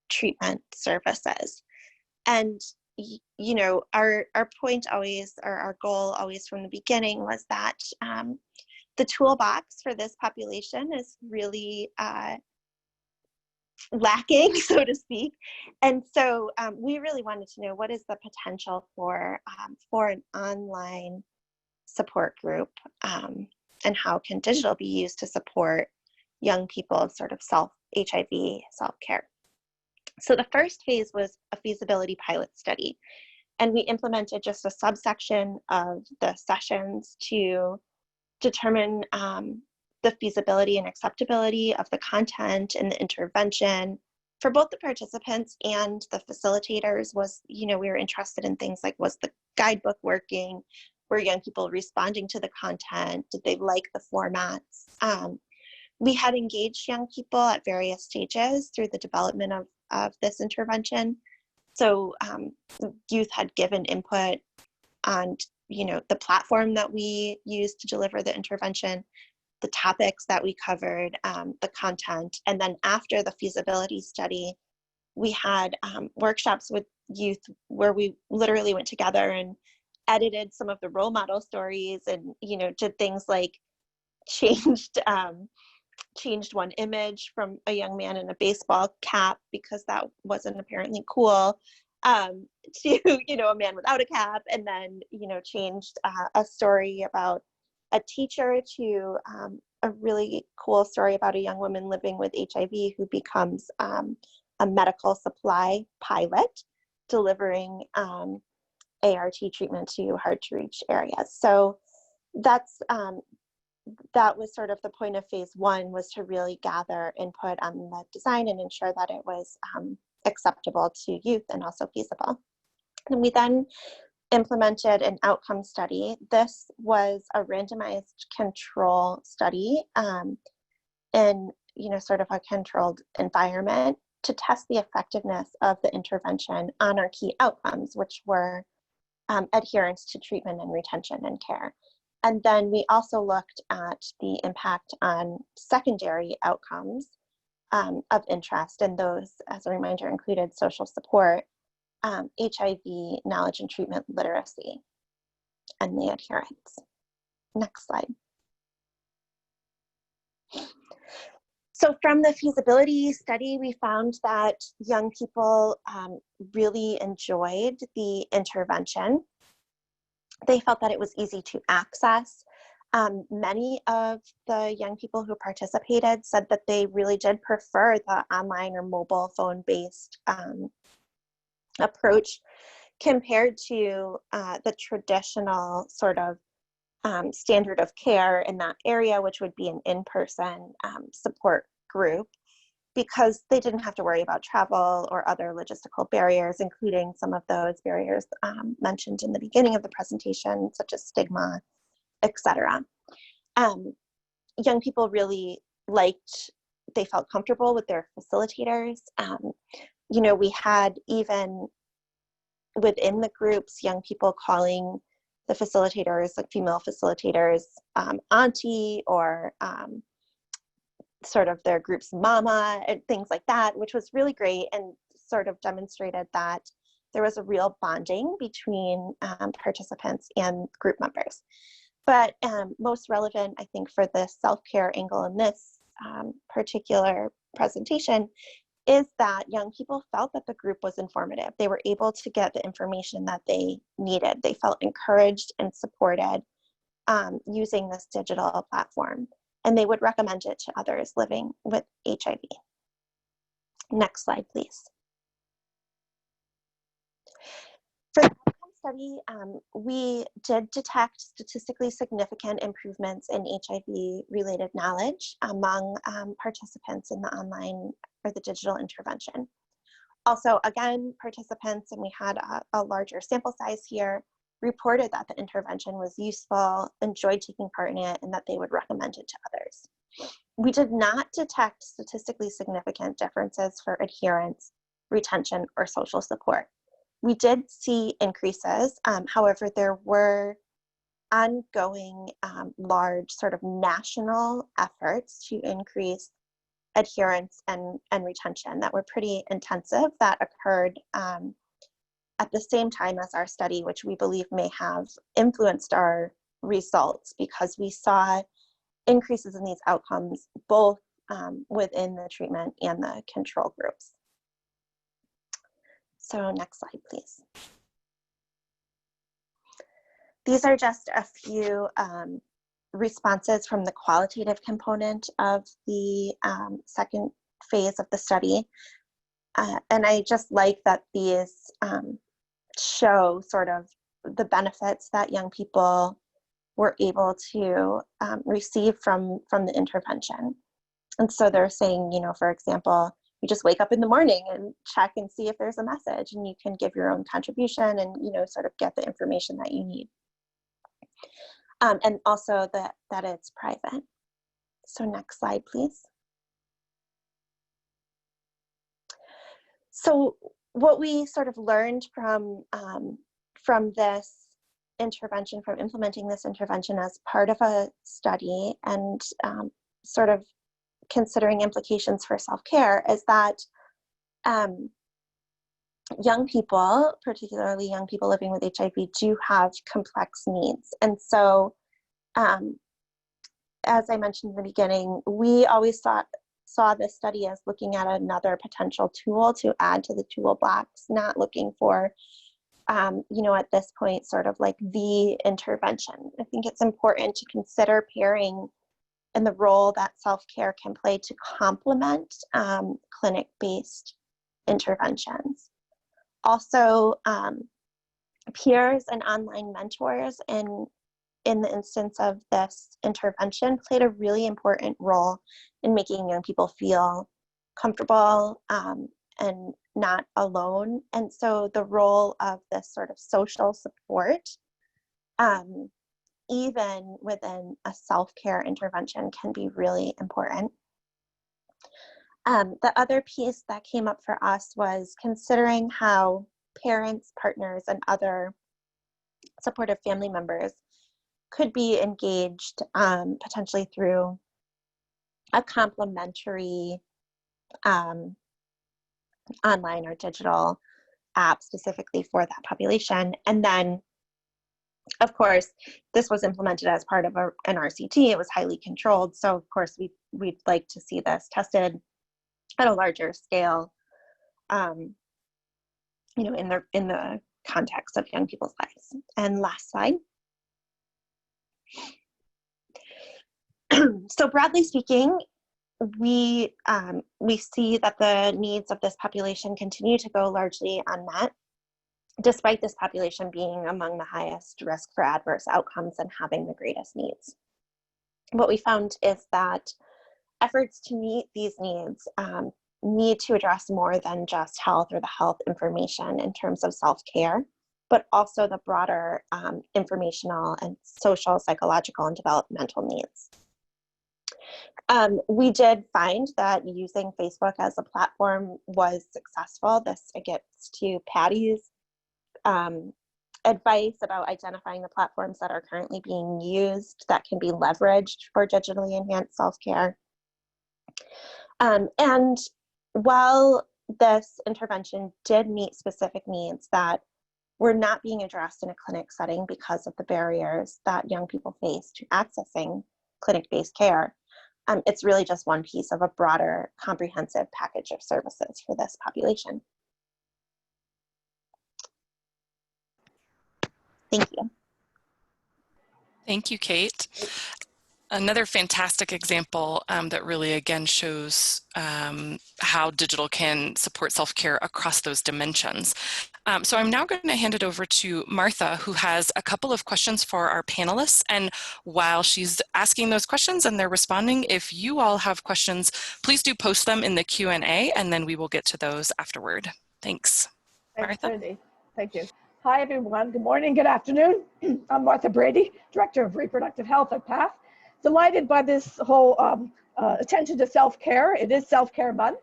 Speaker 5: treatment services. And our point always, or our goal always from the beginning, was that the toolbox for this population is really lacking, so to speak. And so we really wanted to know, what is the potential for an online support group, and how can digital be used to support young people's sort of HIV self-care. So the first phase was a feasibility pilot study, and we implemented just a subsection of the sessions to determine the feasibility and acceptability of the content and the intervention, for both the participants and the facilitators was, we were interested in things like, was the guidebook working? Were young people responding to the content? Did they like the formats? We had engaged young people at various stages through the development of this intervention. So youth had given input on, the platform that we used to deliver the intervention, the topics that we covered, the content. And then after the feasibility study, we had workshops with youth where we literally went together and edited some of the role model stories and, did things like changed one image from a young man in a baseball cap because that wasn't apparently cool, to, a man without a cap, and then, changed a story about a teacher to a really cool story about a young woman living with HIV who becomes a medical supply pilot delivering ART treatment to hard to reach areas. So that's that was sort of the point of phase one, was to really gather input on the design and ensure that it was acceptable to youth and also feasible. And we then implemented an outcome study. This was a randomized control study in sort of a controlled environment to test the effectiveness of the intervention on our key outcomes, which were adherence to treatment and retention and care. And then we also looked at the impact on secondary outcomes of interest, and those, as a reminder, included social support, HIV, knowledge and treatment literacy, and the adherence. Next slide. So from the feasibility study, we found that young people really enjoyed the intervention. They felt that it was easy to access. Many of the young people who participated said that they really did prefer the online or mobile phone-based approach compared to the traditional sort of standard of care in that area, which would be an in-person support group, because they didn't have to worry about travel or other logistical barriers, including some of those barriers mentioned in the beginning of the presentation, such as stigma, etc. Young people really they felt comfortable with their facilitators. We had, even within the groups, young people calling the facilitators, like female facilitators, auntie, or sort of their group's mama, and things like that, which was really great and sort of demonstrated that there was a real bonding between participants and group members. But most relevant, I think, for the self-care angle in this particular presentation is that young people felt that the group was informative. They were able to get the information that they needed. They felt encouraged and supported using this digital platform, and they would recommend it to others living with HIV. Next slide, please. For the outcome study, we did detect statistically significant improvements in HIV-related knowledge among participants in the online or the digital intervention. Also, again, participants, and we had a larger sample size here, reported that the intervention was useful, enjoyed taking part in it, and that they would recommend it to others. We did not detect statistically significant differences for adherence, retention, or social support. We did see increases. However, there were ongoing large sort of national efforts to increase adherence and retention that were pretty intensive, that occurred at the same time as our study, which we believe may have influenced our results, because we saw increases in these outcomes both within the treatment and the control groups. So next slide, please. These are just a few responses from the qualitative component of the second phase of the study. And I just like that these show sort of the benefits that young people were able to receive from the intervention. And so they're saying, for example, you just wake up in the morning and check and see if there's a message, and you can give your own contribution and, you know, sort of get the information that you need. And also that it's private. So next slide, please. So what we sort of learned from this intervention, from implementing this intervention as part of a study and sort of considering implications for self-care, is that young people, particularly young people living with HIV, do have complex needs. And so, as I mentioned in the beginning, we always saw this study as looking at another potential tool to add to the toolbox, not looking for, you know, at this point, sort of like the intervention. I think it's important to consider pairing and the role that self-care can play to complement clinic-based interventions. Also, peers and online mentors in the instance of this intervention played a really important role in making young people feel comfortable and not alone. And so the role of this sort of social support, even within a self-care intervention, can be really important. The other piece that came up for us was considering how parents, partners, and other supportive family members could be engaged potentially through a complementary online or digital app specifically for that population. And then, of course, this was implemented as part of an RCT. It was highly controlled. So of course, we'd like to see this tested at a larger scale, you know, in the context of young people's lives. And last slide. So broadly speaking, we see that the needs of this population continue to go largely unmet, despite this population being among the highest risk for adverse outcomes and having the greatest needs. What we found is that efforts to meet these needs need to address more than just health or the health information in terms of self-care, but also the broader informational and social, psychological, and developmental needs. We did find that using Facebook as a platform was successful. This gets to Patty's advice about identifying the platforms that are currently being used that can be leveraged for digitally enhanced self-care. And while this intervention did meet specific needs that were not being addressed in a clinic setting because of the barriers that young people face to accessing clinic-based care, it's really just one piece of a broader comprehensive package of services for this population. Thank you.
Speaker 2: Thank you, Kate. Another fantastic example that really, again, shows how digital can support self-care across those dimensions. So I'm now going to hand it over to Martha, who has a couple of questions for our panelists. And while she's asking those questions and they're responding, if you all have questions, please do post them in the Q&A, and then we will get to those afterward. Thanks.
Speaker 6: Thanks,
Speaker 2: Martha?
Speaker 6: Cindy. Thank you. Hi, everyone. Good morning, good afternoon. I'm Martha Brady, Director of Reproductive Health at PATH. Delighted by this whole attention to self-care. It is Self-Care Month.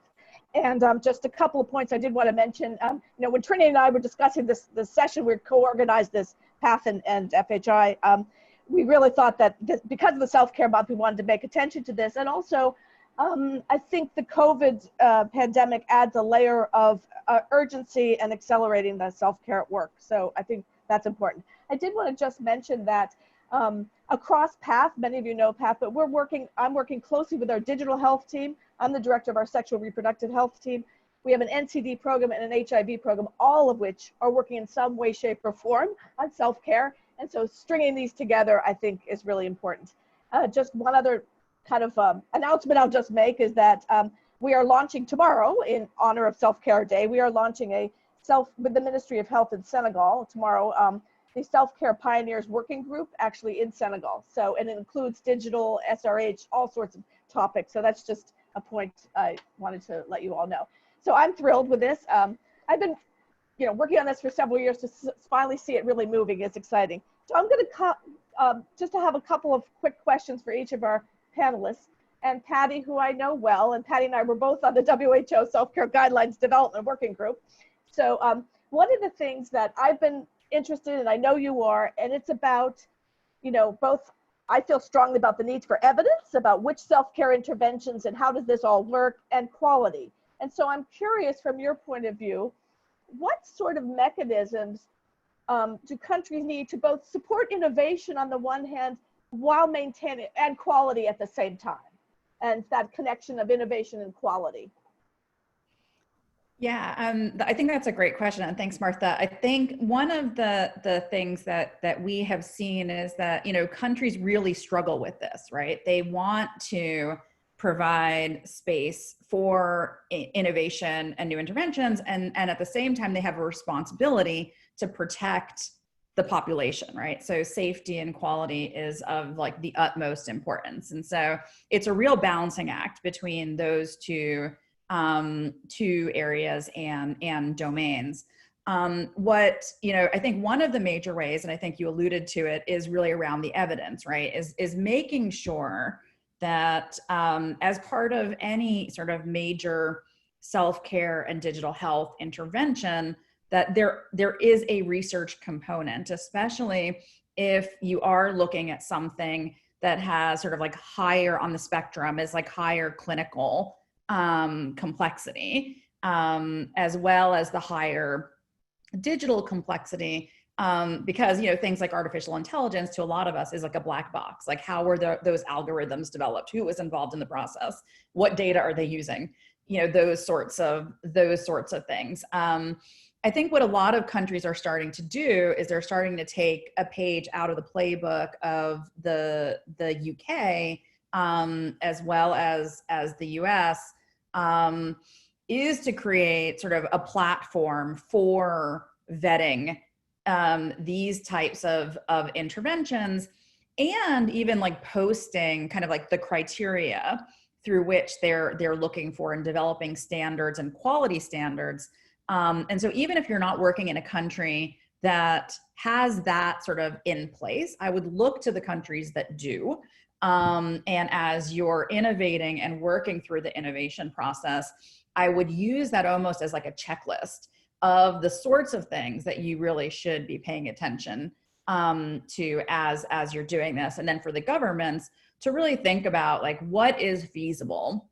Speaker 6: And just a couple of points I did want to mention. You know, when Trinity and I were discussing this session, we co-organized this PATH and FHI. We really thought that because of the Self-Care Month, we wanted to make attention to this. And also, I think the COVID pandemic adds a layer of urgency and accelerating the self-care at work. So I think that's important. I did want to just mention that across PATH, many of you know PATH, but I'm working closely with our digital health team. I'm the director of our sexual reproductive health team. We have an NCD program and an HIV program, all of which are working in some way, shape, or form on self-care. And so stringing these together, I think, is really important. Just one other kind of announcement I'll just make is that we are launching tomorrow, in honor of Self-Care Day, we are launching with the Ministry of Health in Senegal tomorrow, the Self-Care Pioneers Working Group, actually in Senegal. So, and it includes digital, SRH, all sorts of topics. So that's just a point I wanted to let you all know. So I'm thrilled with this. I've been working on this for several years. To finally see it really moving is exciting. So I'm going to just to have a couple of quick questions for each of our panelists. And Patty, who I know well, and Patty and I were both on the WHO Self-Care Guidelines Development Working Group. So one of the things that I've been interested in, I know you are, and it's about, both, I feel strongly about the need for evidence about which self-care interventions and how does this all work, and quality. And so I'm curious from your point of view, what sort of mechanisms do countries need to both support innovation on the one hand while maintaining and quality at the same time? And that connection of innovation and quality.
Speaker 3: Yeah, I think that's a great question, and thanks, Martha. I think one of the things that we have seen is that countries really struggle with this, right? They want to provide space for innovation and new interventions, and at the same time, they have a responsibility to protect the population, right? So safety and quality is of like the utmost importance. And so it's a real balancing act between those two areas and domains. I think one of the major ways, and I think you alluded to it, is really around the evidence, right? Is making sure that as part of any sort of major self-care and digital health intervention, that there is a research component, especially if you are looking at something that has sort of like higher on the spectrum, is like higher clinical complexity, as well as the higher digital complexity, because things like artificial intelligence to a lot of us is like a black box. Like, how were those algorithms developed? Who was involved in the process? What data are they using? Those sorts of things. I think what a lot of countries are starting to do is they're starting to take a page out of the playbook of the UK, as well as the US, is to create sort of a platform for vetting these types of interventions, and even like posting kind of like the criteria through which they're looking for and developing standards and quality standards. And so even if you're not working in a country that has that sort of in place, I would look to the countries that do. And as you're innovating and working through the innovation process, I would use that almost as like a checklist of the sorts of things that you really should be paying attention to as you're doing this. And then for the governments to really think about like what is feasible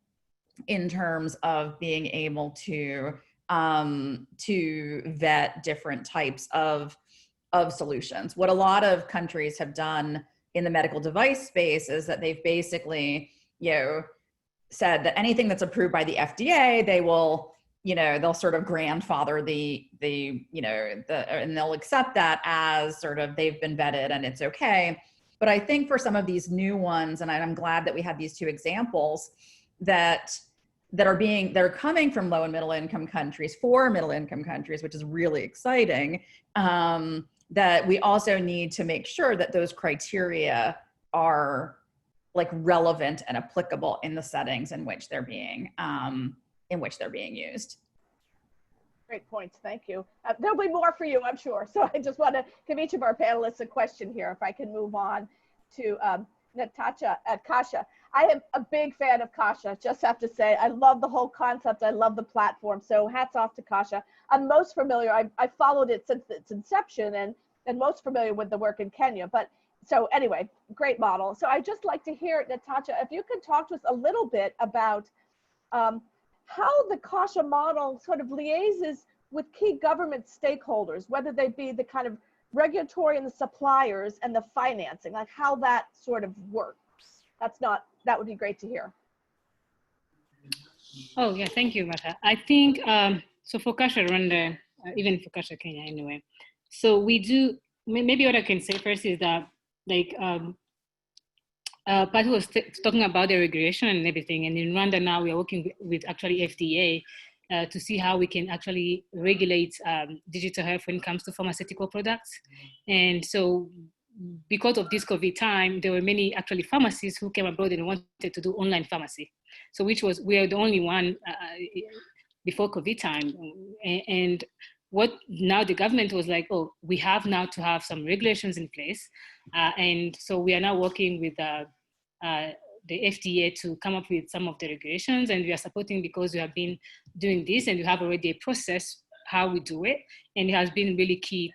Speaker 3: in terms of being able to vet different types of solutions. What a lot of countries have done in the medical device space is that they've basically, said that anything that's approved by the FDA, they will, they'll sort of grandfather and they'll accept that as sort of they've been vetted and it's okay. But I think for some of these new ones, and I'm glad that we had these two examples that are coming from low and middle income countries for middle income countries, which is really exciting, that we also need to make sure that those criteria are like relevant and applicable in the settings in which they're being used.
Speaker 6: Great points, thank you. There'll be more for you, I'm sure. So I just want to give each of our panelists a question here, if I can move on to Natasha at Kasha. I am a big fan of Kasha, just have to say. I love the whole concept, I love the platform, so hats off to Kasha. I'm most familiar, I followed it since its inception and most familiar with the work in Kenya, but so anyway, great model. So I'd just like to hear, Natasha, if you could talk to us a little bit about how the Kasha model sort of liaises with key government stakeholders, whether they be the kind of regulatory and the suppliers and the financing, like how that sort of works. That would be great to hear.
Speaker 4: Oh yeah, thank you, Martha. I think, so for Kasha Rwanda, even for Kasha Kenya anyway, so we do, maybe what I can say first is that like, Patty was talking about the regulation and everything, and in Rwanda now we are working with actually FDA to see how we can actually regulate digital health when it comes to pharmaceutical products. And so because of this COVID time, there were many actually pharmacists who came abroad and wanted to do online pharmacy. So we are the only one before COVID time. And what now the government was like, oh, we have now to have some regulations in place. And so we are now working with the FDA to come up with some of the regulations, and we are supporting because we have been doing this and we have already a process how we do it. And it has been really key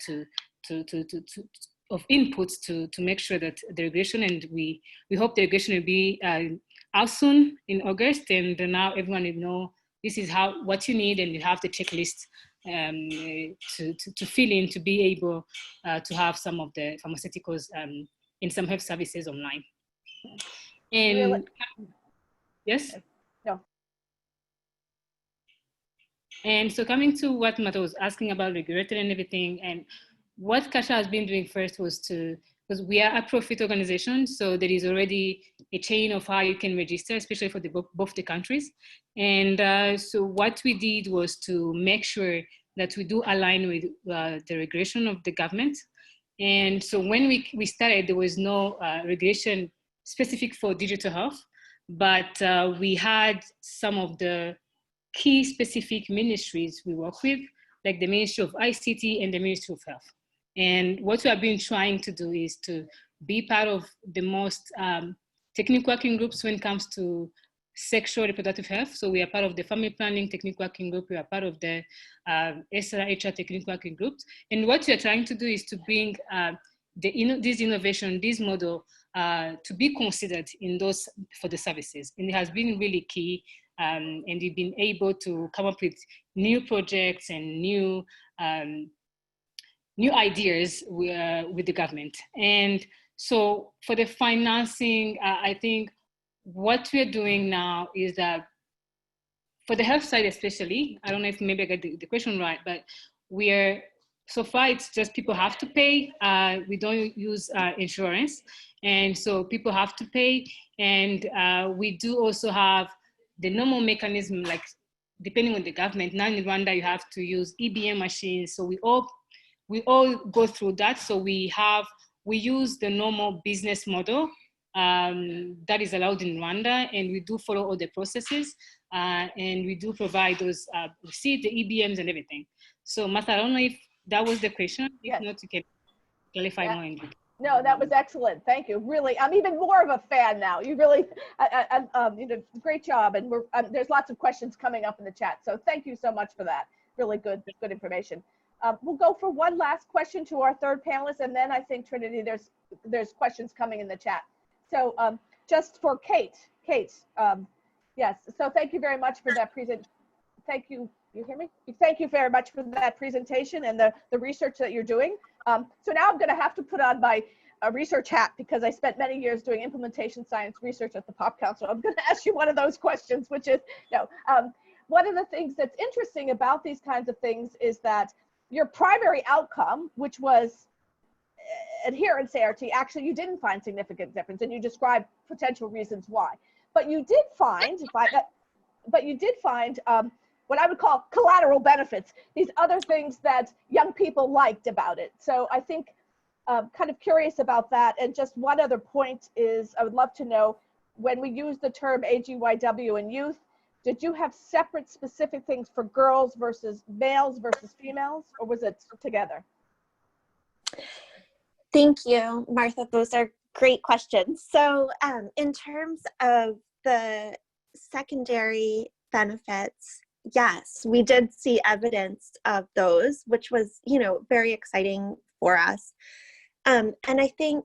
Speaker 4: of inputs to make sure that the regulation, and we hope the regulation will be out soon in August, and now everyone will know this is what you need, and you have the checklist to fill in to be able to have some of the pharmaceuticals in some health services online. And
Speaker 6: really?
Speaker 4: Yes?
Speaker 6: No.
Speaker 4: And so coming to what Mata was asking about regulator and everything, and what Kasha has been doing first was because we are a profit organization, so there is already a chain of how you can register, especially for both the countries. And so what we did was to make sure that we do align with the regulation of the government. And so when we started, there was no regulation specific for digital health, but we had some of the key specific ministries we work with, like the Ministry of ICT and the Ministry of Health. And what we have been trying to do is to be part of the most technical working groups when it comes to sexual reproductive health. So we are part of the family planning technical working group. We are part of the SRHR technical working groups. And what we are trying to do is to bring this innovation, this model to be considered in those for the services. And it has been really key. And we've been able to come up with new projects and new ideas with the government. And so for the financing, I think what we're doing now is that for the health side especially, I don't know if maybe I got the question right, but so far it's just people have to pay. We don't use insurance. And so people have to pay. And we do also have the normal mechanism, like depending on the government. Now in Rwanda, you have to use EBM machines. So we all go through that. So we use the normal business model that is allowed in Rwanda, and we do follow all the processes, and we do provide those receipts, the EBMs and everything. So Martha, I don't know if that was the question.
Speaker 6: Yes.
Speaker 4: If not, you can clarify more in detail.
Speaker 6: No, that was excellent. Thank you. Really, I'm even more of a fan now. You really, you know, great job. And there's lots of questions coming up in the chat. So thank you so much for that. Really good information. We'll go for one last question to our third panelist, and then I think, Trinity, there's questions coming in the chat. So just for Kate, yes. So thank you very much for that Thank you. You hear me? Thank you very much for that presentation and the research that you're doing. So now I'm going to have to put on my research hat, because I spent many years doing implementation science research at the Pop Council. I'm going to ask you one of those questions, which is, one of the things that's interesting about these kinds of things is that your primary outcome, which was adherence ART, actually you didn't find significant difference, and you described potential reasons why. But you did find, what I would call collateral benefits, these other things that young people liked about it. So I think kind of curious about that. And just one other point is, I would love to know, when we use the term AGYW in youth, did you have separate specific things for girls versus males versus females, or was it together?
Speaker 5: Thank you, Martha. Those are great questions. So in terms of the secondary benefits, yes, we did see evidence of those, which was, very exciting for us. And I think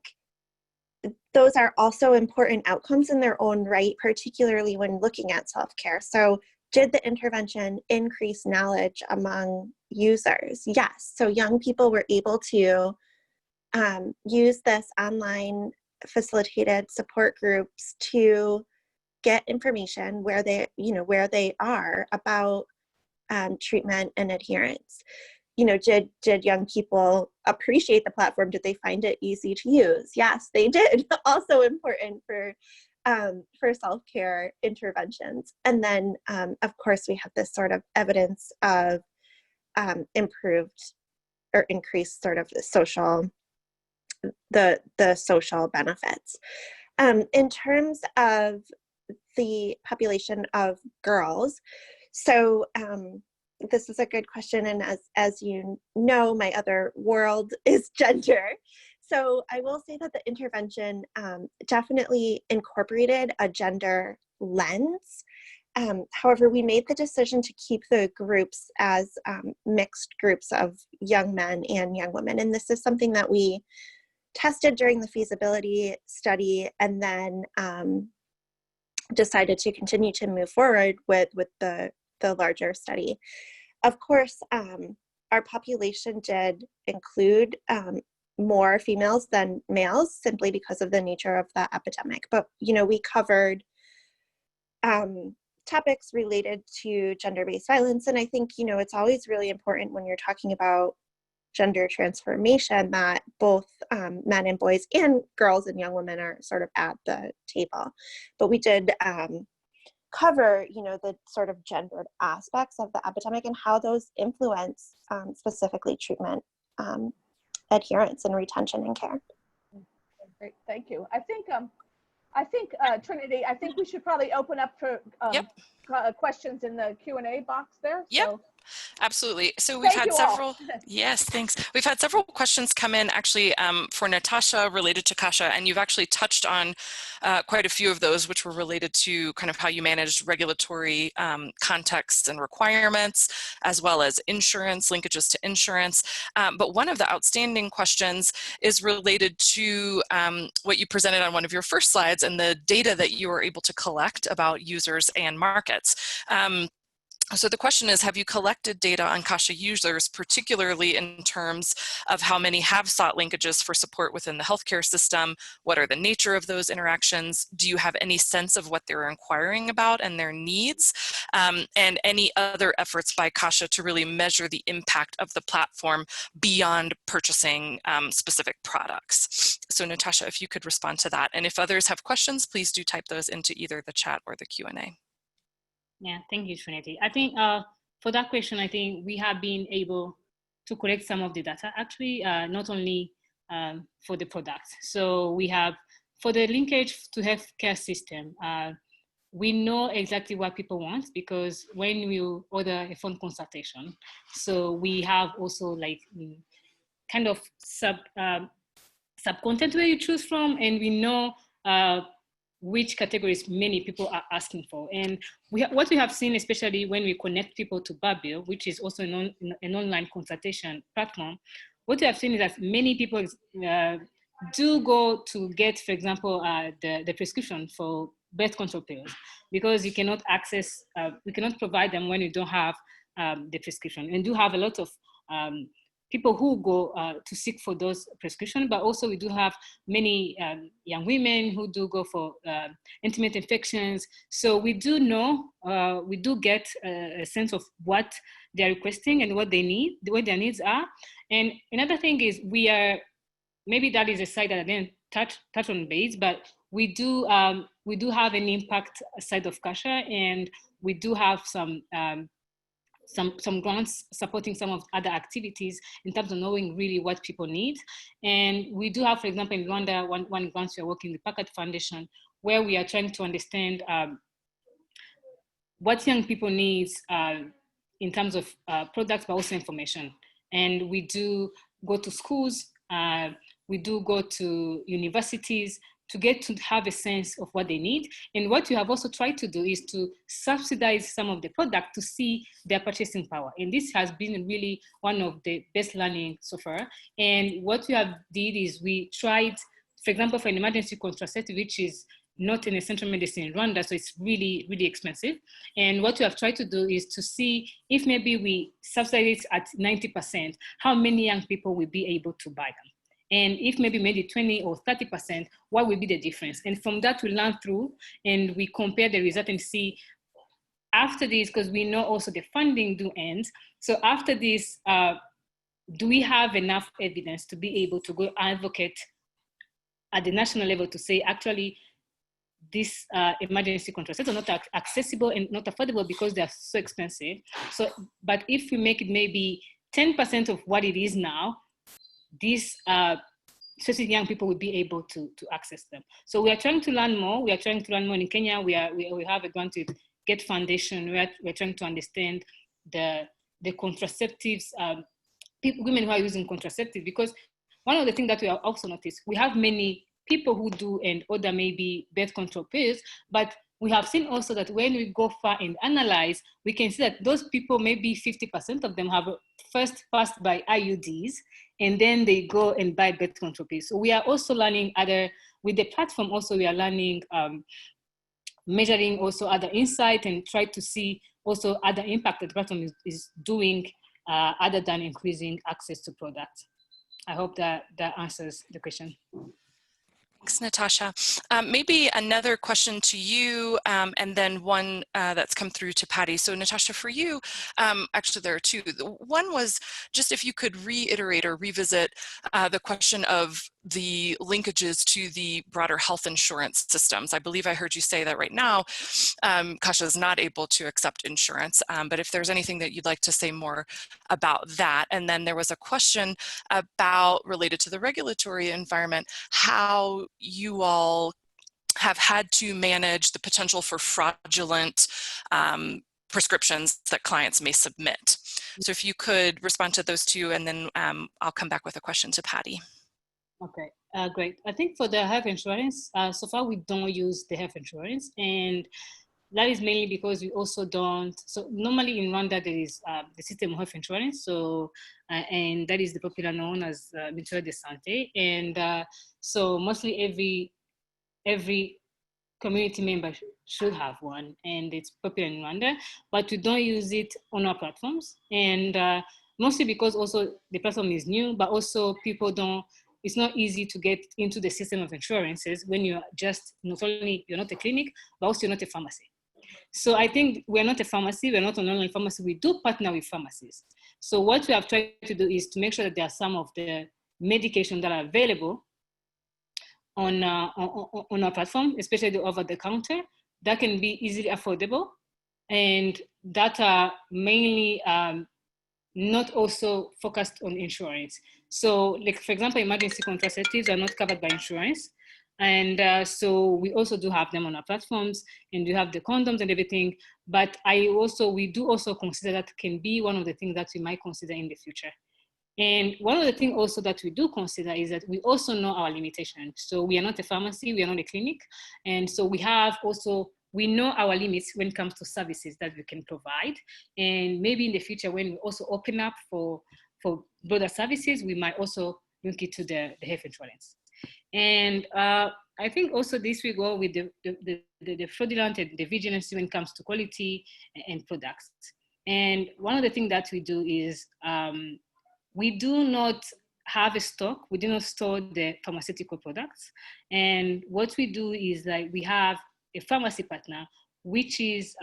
Speaker 5: those are also important outcomes in their own right, particularly when looking at self-care. So did the intervention increase knowledge among users? Yes. So young people were able to use this online facilitated support groups to get information where they are about treatment and adherence. Did young people appreciate the platform? Did they find it easy to use? Yes, they did. Also important for self-care interventions. And then, of course, we have this sort of evidence of improved or increased sort of social the social benefits. In terms of the population of girls, so this is a good question, and as you know, my other world is gender. So I will say that the intervention definitely incorporated a gender lens. However, we made the decision to keep the groups as mixed groups of young men and young women. And this is something that we tested during the feasibility study, and then decided to continue to move forward with the larger study. Of course, our population did include more females than males simply because of the nature of the epidemic. But, you know, we covered topics related to gender-based violence. And I think, you know, it's always really important when you're talking about gender transformation that both men and boys and girls and young women are sort of at the table. But we did cover, you know, the sort of gendered aspects of the epidemic and how those influence specifically treatment adherence and retention and care.
Speaker 6: Great, thank you. I think Trinity, I think we should probably open up for questions in the Q&A box there.
Speaker 2: Yep.
Speaker 6: So.
Speaker 2: Absolutely. So we've had several, yes, thanks. We've had several questions come in actually for Natasha related to Kasha, and you've actually touched on quite a few of those, which were related to kind of how you managed regulatory contexts and requirements, as well as insurance, linkages to insurance. But one of the outstanding questions is related to what you presented on one of your first slides and the data that you were able to collect about users and markets. So the question is, have you collected data on Kasha users, particularly in terms of how many have sought linkages for support within the healthcare system? What are the nature of those interactions? Do you have any sense of what they're inquiring about and their needs? And any other efforts by Kasha to really measure the impact of the platform beyond purchasing specific products? So Natasha, if you could respond to that. And if others have questions, please do type those into either the chat or the Q&A.
Speaker 4: Yeah, thank you, Trinity. I think for that question, I think we have been able to collect some of the data, actually, not only for the product. So we have, for the linkage to healthcare system, we know exactly what people want, because when we order a phone consultation, so we have also like kind of sub-content where you choose from, and we know which categories many people are asking for. And what we have seen, especially when we connect people to Babil, which is also an online consultation platform, what we have seen is that many people do go to get, for example, the prescription for birth control pills, because you cannot access, we cannot provide them when you don't have the prescription. And do have a lot of people who go to seek for those prescriptions, but also we do have many young women who do go for intimate infections. So we do know, we do get a sense of what they're requesting and what they need, what their needs are. And another thing is we are, maybe that is a side that I didn't touch on base, but we do have an impact side of Kasha, and we do have some grants supporting some of other activities in terms of knowing really what people need. And we do have, for example, in Rwanda, one grant we are working with Packard Foundation, where we are trying to understand what young people need in terms of products, but also information. And we do go to schools, we do go to universities to get to have a sense of what they need. And what we have also tried to do is to subsidize some of the product to see their purchasing power. And this has been really one of the best learning so far. And what we have did is we tried, for example, for an emergency contraceptive, which is not in essential medicine in Rwanda, so it's really, really expensive. And what we have tried to do is to see if maybe we subsidize it at 90%, how many young people will be able to buy them. And if maybe 20 or 30%, what will be the difference? And from that, we learn through and we compare the result and see after this, because we know also the funding do end. So after this, do we have enough evidence to be able to go advocate at the national level to say, actually, this emergency contraceptives are not accessible and not affordable because they're so expensive. So, but if we make it maybe 10% of what it is now, this especially young people, will be able to access them. So we are trying to learn more. We are trying to learn more in Kenya. We have a grant with Get Foundation. We're trying to understand the contraceptives, women who are using contraceptives, because one of the things that we have also noticed, we have many people who do and order maybe birth control pills, but we have seen also that when we go far and analyze, we can see that those people, maybe 50% of them have first passed by IUDs, and then they go and buy birth control pills. So we are also learning with the platform also we are learning, measuring also other insight and try to see also other impact that the platform is doing other than increasing access to products. I hope that answers the question.
Speaker 2: Thanks, Natasha. Maybe another question to you, and then one that's come through to Patty. So Natasha, for you, actually there are two. One was just if you could reiterate or revisit the question of the linkages to the broader health insurance systems. I believe I heard you say that right now, Kasha is not able to accept insurance, but if there's anything that you'd like to say more about that. And then there was a question about, related to the regulatory environment, how you all have had to manage the potential for fraudulent prescriptions that clients may submit. So if you could respond to those two, and then I'll come back with a question to Patty.
Speaker 4: Okay, great. I think for the health insurance, so far we don't use the health insurance, and that is mainly because we also don't. So normally in Rwanda there is the system of health insurance, so and that is the popular known as Mutuelle de Santé, and so mostly every community member should have one, and it's popular in Rwanda, but we don't use it on our platforms, and mostly because also the platform is new, but also people don't. It's not easy to get into the system of insurances when you're just, not only you're not a clinic, but also you're not a pharmacy. So I think we're not a pharmacy, we're not an online pharmacy, we do partner with pharmacies. So what we have tried to do is to make sure that there are some of the medications that are available on our platform, especially the over-the-counter, that can be easily affordable, and that are mainly not also focused on insurance. So like, for example, emergency contraceptives are not covered by insurance. And so we also do have them on our platforms, and we have the condoms and everything. But we do also consider that can be one of the things that we might consider in the future. And one of the things also that we do consider is that we also know our limitations. So we are not a pharmacy, we are not a clinic. And so we know our limits when it comes to services that we can provide. And maybe in the future, when we also open up for broader services, we might also link it to the health insurance. And I think also this will go with the fraudulent and the vigilance when it comes to quality and products. And one of the things that we do is we do not have a stock, we do not store the pharmaceutical products. And what we do is that we have a pharmacy partner, which is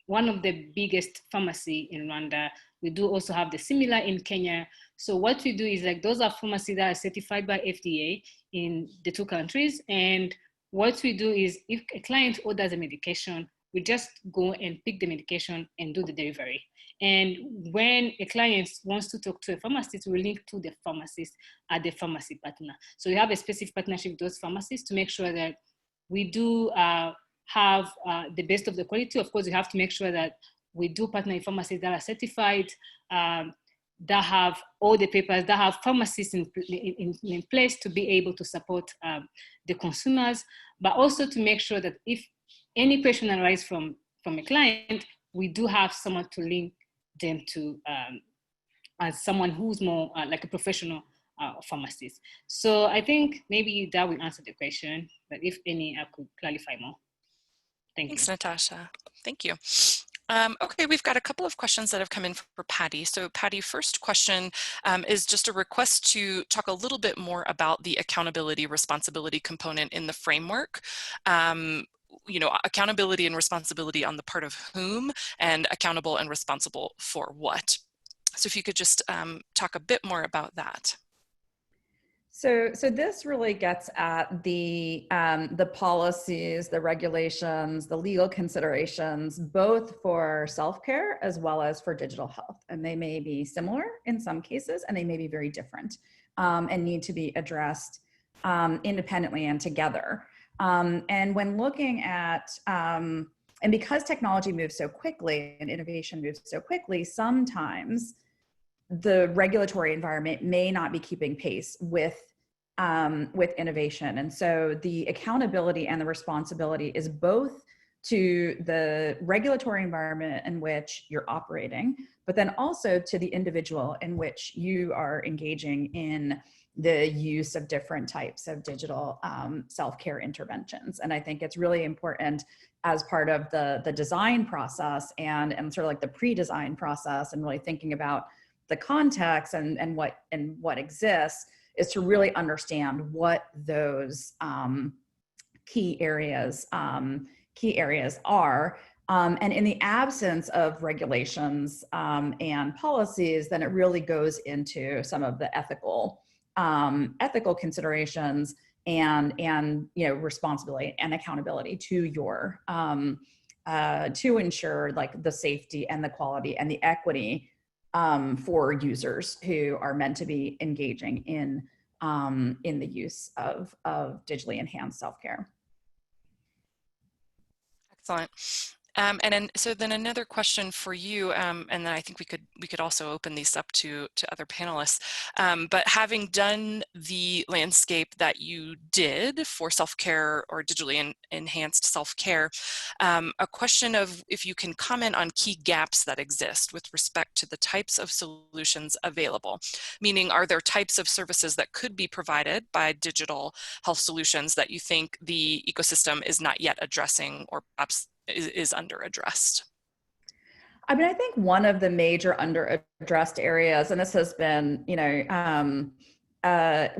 Speaker 4: one of the biggest pharmacy in Rwanda. We do also have the similar in Kenya. So what we do is like, those are pharmacies that are certified by FDA in the two countries. And what we do is if a client orders a medication, we just go and pick the medication and do the delivery. And when a client wants to talk to a pharmacist, we link to the pharmacist at the pharmacy partner. So we have a specific partnership with those pharmacists to make sure that we do have the best of the quality. Of course, we have to make sure that we do partner with pharmacies that are certified, that have all the papers, that have pharmacists in place to be able to support the consumers, but also to make sure that if any question arises from a client, we do have someone to link them to as someone who's more like a professional pharmacist. So I think maybe that will answer the question, but if any, I could clarify more.
Speaker 2: Thanks, Natasha. Thank you. Okay, we've got a couple of questions that have come in for Patty. So Patty, first question is just a request to talk a little bit more about the accountability responsibility component in the framework. Accountability and responsibility on the part of whom, and accountable and responsible for what. So if you could just talk a bit more about that.
Speaker 3: So this really gets at the policies, the regulations, the legal considerations, both for self-care as well as for digital health. And they may be similar in some cases, and they may be very different and need to be addressed independently and together. And when looking at, and because technology moves so quickly and innovation moves so quickly, sometimes the regulatory environment may not be keeping pace with innovation. And so the accountability and the responsibility is both to the regulatory environment in which you're operating, but then also to the individual in which you are engaging in the use of different types of digital self-care interventions. And I think it's really important as part of the design process and sort of like the pre-design process and really thinking about the context and what exists, is to really understand what those key areas are. And in the absence of regulations and policies, then it really goes into some of the ethical considerations and responsibility and accountability to your to ensure like the safety and the quality and the equity for users who are meant to be engaging in the use of digitally enhanced self-care.
Speaker 2: Excellent. So then another question for you, and then I think we could also open these up to other panelists. But having done the landscape that you did for self-care or digitally enhanced self-care, a question of if you can comment on key gaps that exist with respect to the types of solutions available. Meaning, are there types of services that could be provided by digital health solutions that you think the ecosystem is not yet addressing, or perhaps is under-addressed?
Speaker 3: I mean, I think one of the major under-addressed areas, and this has been,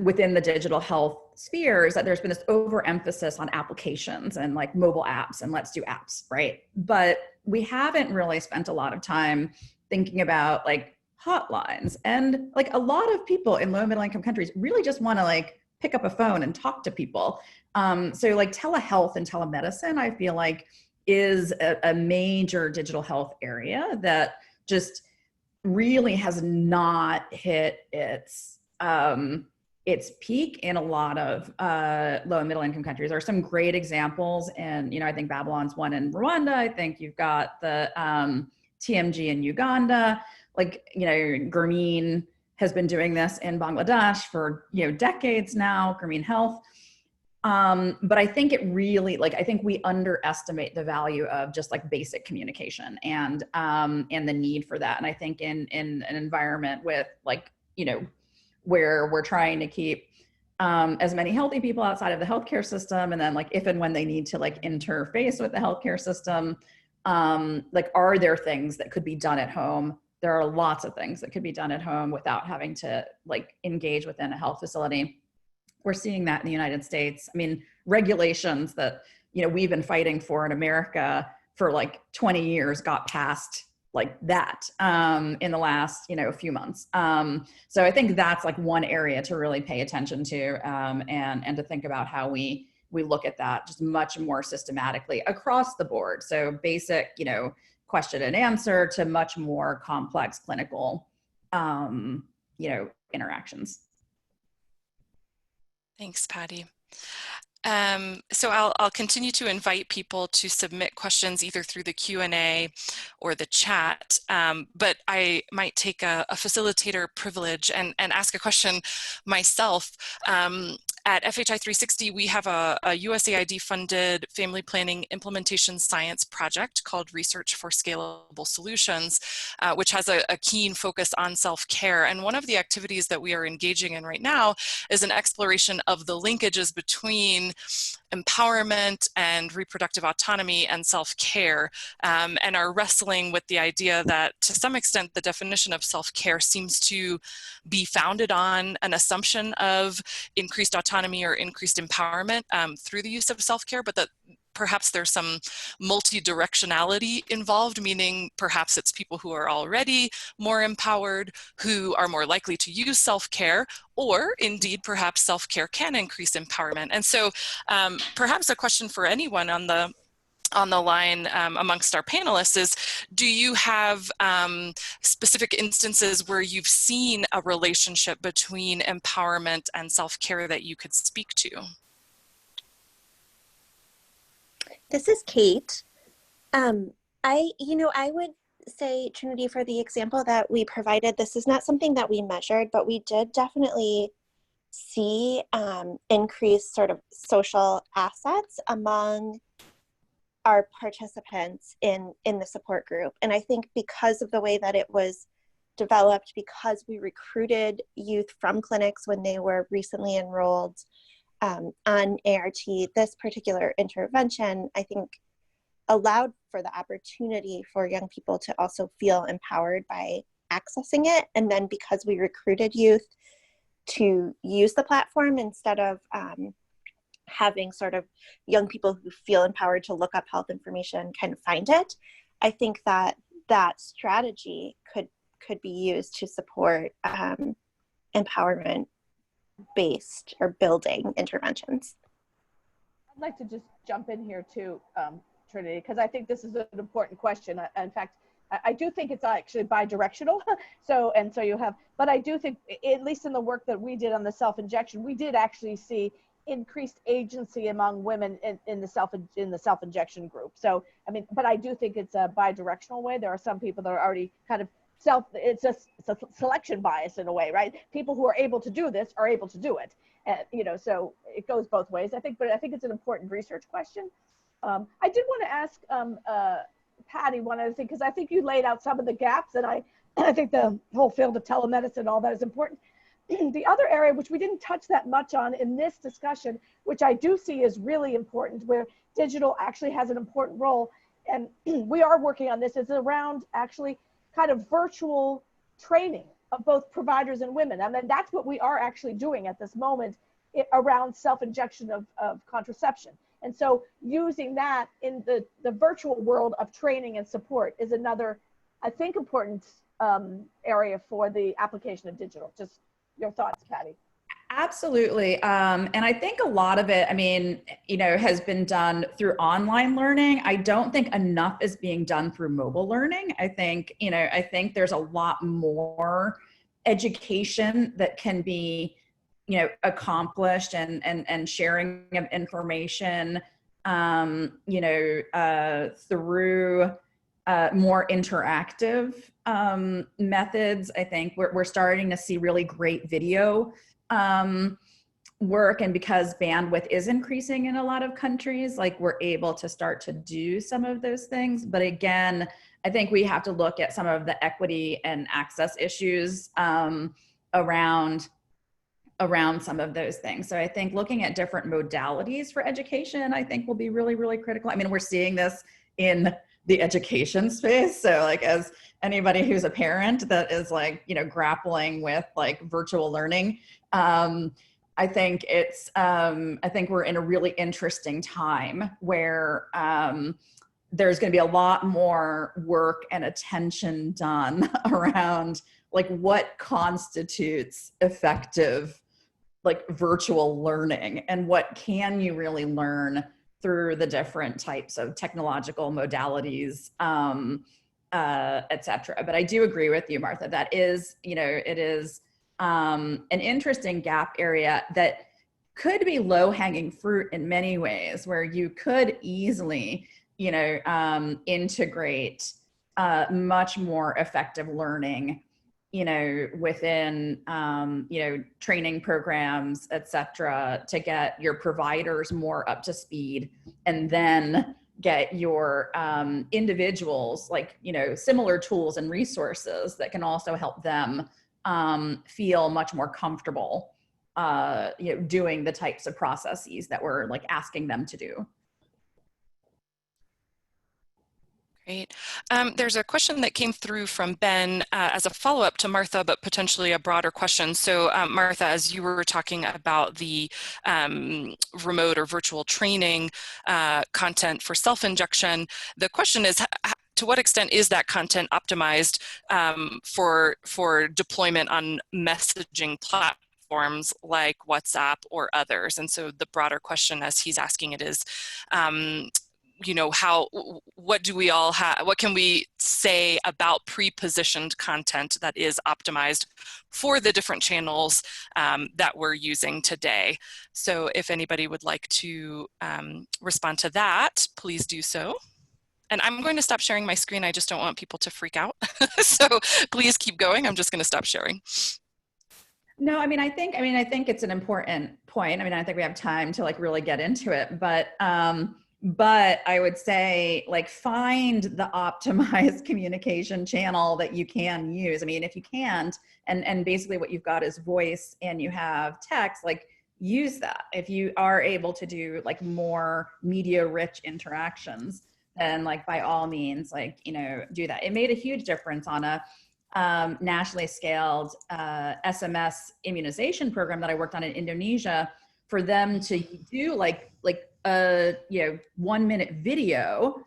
Speaker 3: within the digital health sphere, is that there's been this overemphasis on applications and like mobile apps and let's do apps, right? But we haven't really spent a lot of time thinking about like hotlines. And like a lot of people in low and middle income countries really just want to like pick up a phone and talk to people. So like telehealth and telemedicine, I feel like, is a major digital health area that just really has not hit its peak in a lot of low and middle income countries. There are some great examples, and I think Babylon's one in Rwanda. I think you've got the TMG in Uganda. Like Grameen has been doing this in Bangladesh for decades now. Grameen Health. But I think it really, I think we underestimate the value of just like basic communication and the need for that. And I think in an environment with where we're trying to keep as many healthy people outside of the healthcare system, and then if and when they need to interface with the healthcare system, are there things that could be done at home? There are lots of things that could be done at home without having to engage within a health facility. We're seeing that in the United States. I mean, regulations that, we've been fighting for in America for 20 years got passed that in the last, few months. So I think that's one area to really pay attention to and to think about how we look at that just much more systematically across the board. So basic, question and answer to much more complex clinical, interactions.
Speaker 2: Thanks, Patty. So I'll continue to invite people to submit questions either through the Q&A or the chat, but I might take a facilitator privilege and ask a question myself. At FHI 360, we have a USAID funded family planning implementation science project called Research for Scalable Solutions, which has a keen focus on self-care. And one of the activities that we are engaging in right now is an exploration of the linkages between empowerment and reproductive autonomy and self-care, and are wrestling with the idea that to some extent the definition of self-care seems to be founded on an assumption of increased autonomy or increased empowerment through the use of self-care, but that perhaps there's some multi-directionality involved, meaning perhaps it's people who are already more empowered who are more likely to use self-care, or indeed perhaps self-care can increase empowerment. And so perhaps a question for anyone on the on the line amongst our panelists is, do you have specific instances where you've seen a relationship between empowerment and self-care that you could speak to?
Speaker 5: This is Kate. I would say, Trinity, for the example that we provided, this is not something that we measured, but we did definitely see increased sort of social assets among our participants in the support group. And I think because of the way that it was developed, because we recruited youth from clinics when they were recently enrolled on ART, this particular intervention, I think, allowed for the opportunity for young people to also feel empowered by accessing it. And then because we recruited youth to use the platform instead of having sort of young people who feel empowered to look up health information kind of find it, I think that that strategy could be used to support empowerment based or building interventions.
Speaker 6: I'd like to just jump in here too, Trinity, because I think this is an important question. In fact, I do think it's actually bi-directional. So you have, but I do think, at least in the work that we did on the self-injection, we did actually see increased agency among women in the self-injection group. So, I mean, but I do think it's a bi-directional way. There are some people that are already kind of it's a selection bias in a way, right? People who are able to do this are able to do it. And, so it goes both ways, I think, but I think it's an important research question. I did want to ask Patty one other thing, because I think you laid out some of the gaps, and I think the whole field of telemedicine, all that is important. The other area, which we didn't touch that much on in this discussion, which I do see is really important, where digital actually has an important role, and we are working on this, is around actually kind of virtual training of both providers and women. I mean, that's what we are actually doing at this moment around self-injection of contraception. And so using that in the virtual world of training and support is another, I think, important area for the application of digital. Just your thoughts, Patty.
Speaker 3: Absolutely. And I think a lot of it, I mean, has been done through online learning. I don't think enough is being done through mobile learning. I think there's a lot more education that can be, accomplished and sharing of information, through more interactive methods. I think we're starting to see really great video work, and because bandwidth is increasing in a lot of countries, like, we're able to start to do some of those things. But again, I think we have to look at some of the equity and access issues around some of those things. So I think looking at different modalities for education, I think, will be really, really critical. I mean, we're seeing this in the education space. So, like, as anybody who's a parent that is, like, grappling with, like, virtual learning, I think we're in a really interesting time where there's going to be a lot more work and attention done around, like, what constitutes effective, like, virtual learning, and what can you really learn through the different types of technological modalities, et cetera. But I do agree with you, Martha, that is, it is an interesting gap area that could be low-hanging fruit in many ways, where you could easily, integrate much more effective learning, within, training programs, et cetera, to get your providers more up to speed, and then get your individuals, like, similar tools and resources that can also help them feel much more comfortable, doing the types of processes that we're, like, asking them to do.
Speaker 2: Great. There's a question that came through from Ben as a follow-up to Martha, but potentially a broader question. So Martha, as you were talking about the remote or virtual training content for self-injection, the question is, to what extent is that content optimized for deployment on messaging platforms like WhatsApp or others? And so the broader question, as he's asking it, is, you know, what do we all have, what can we say about pre-positioned content that is optimized for the different channels that we're using today. So if anybody would like to respond to that, please do so. And I'm going to stop sharing my screen. I just don't want people to freak out. So please keep going. I'm just going to stop sharing.
Speaker 3: No, I think it's an important point. I think we have time to like really get into it, but I would say like find the optimized communication channel that you can use. If you can't, and basically what you've got is voice and you have text, like use that. If you are able to do like more media rich interactions, then like by all means, like, you know, do that. It made a huge difference on a nationally scaled SMS immunization program that I worked on in Indonesia, for them to do like a 1 minute video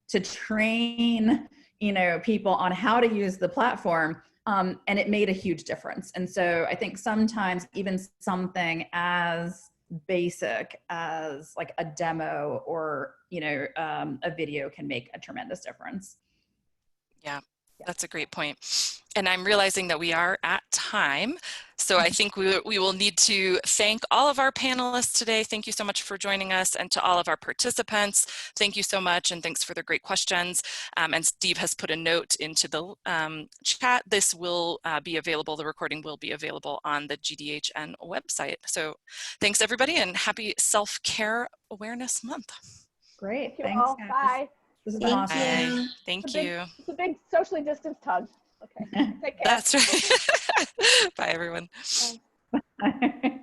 Speaker 3: to train, you know, people on how to use the platform, and it made a huge difference. And so I think sometimes even something as basic as like a demo or, you know, a video can make a tremendous difference.
Speaker 2: Yeah. That's a great point. And I'm realizing that we are at time. So I think we will need to thank all of our panelists today. Thank you so much for joining us, and to all of our participants. Thank you so much, and thanks for the great questions. And Steve has put a note into the chat. This will be available, the recording will be available on the GDHN website. So thanks everybody, and happy Self-Care Awareness Month.
Speaker 3: Great,
Speaker 6: Thank you
Speaker 3: thanks.
Speaker 6: all. Bye.
Speaker 3: This has been awesome.
Speaker 2: Bye. Thank you.
Speaker 6: It's a big socially distanced hug. Okay, take care.
Speaker 2: That's right. Bye, everyone.
Speaker 6: Bye.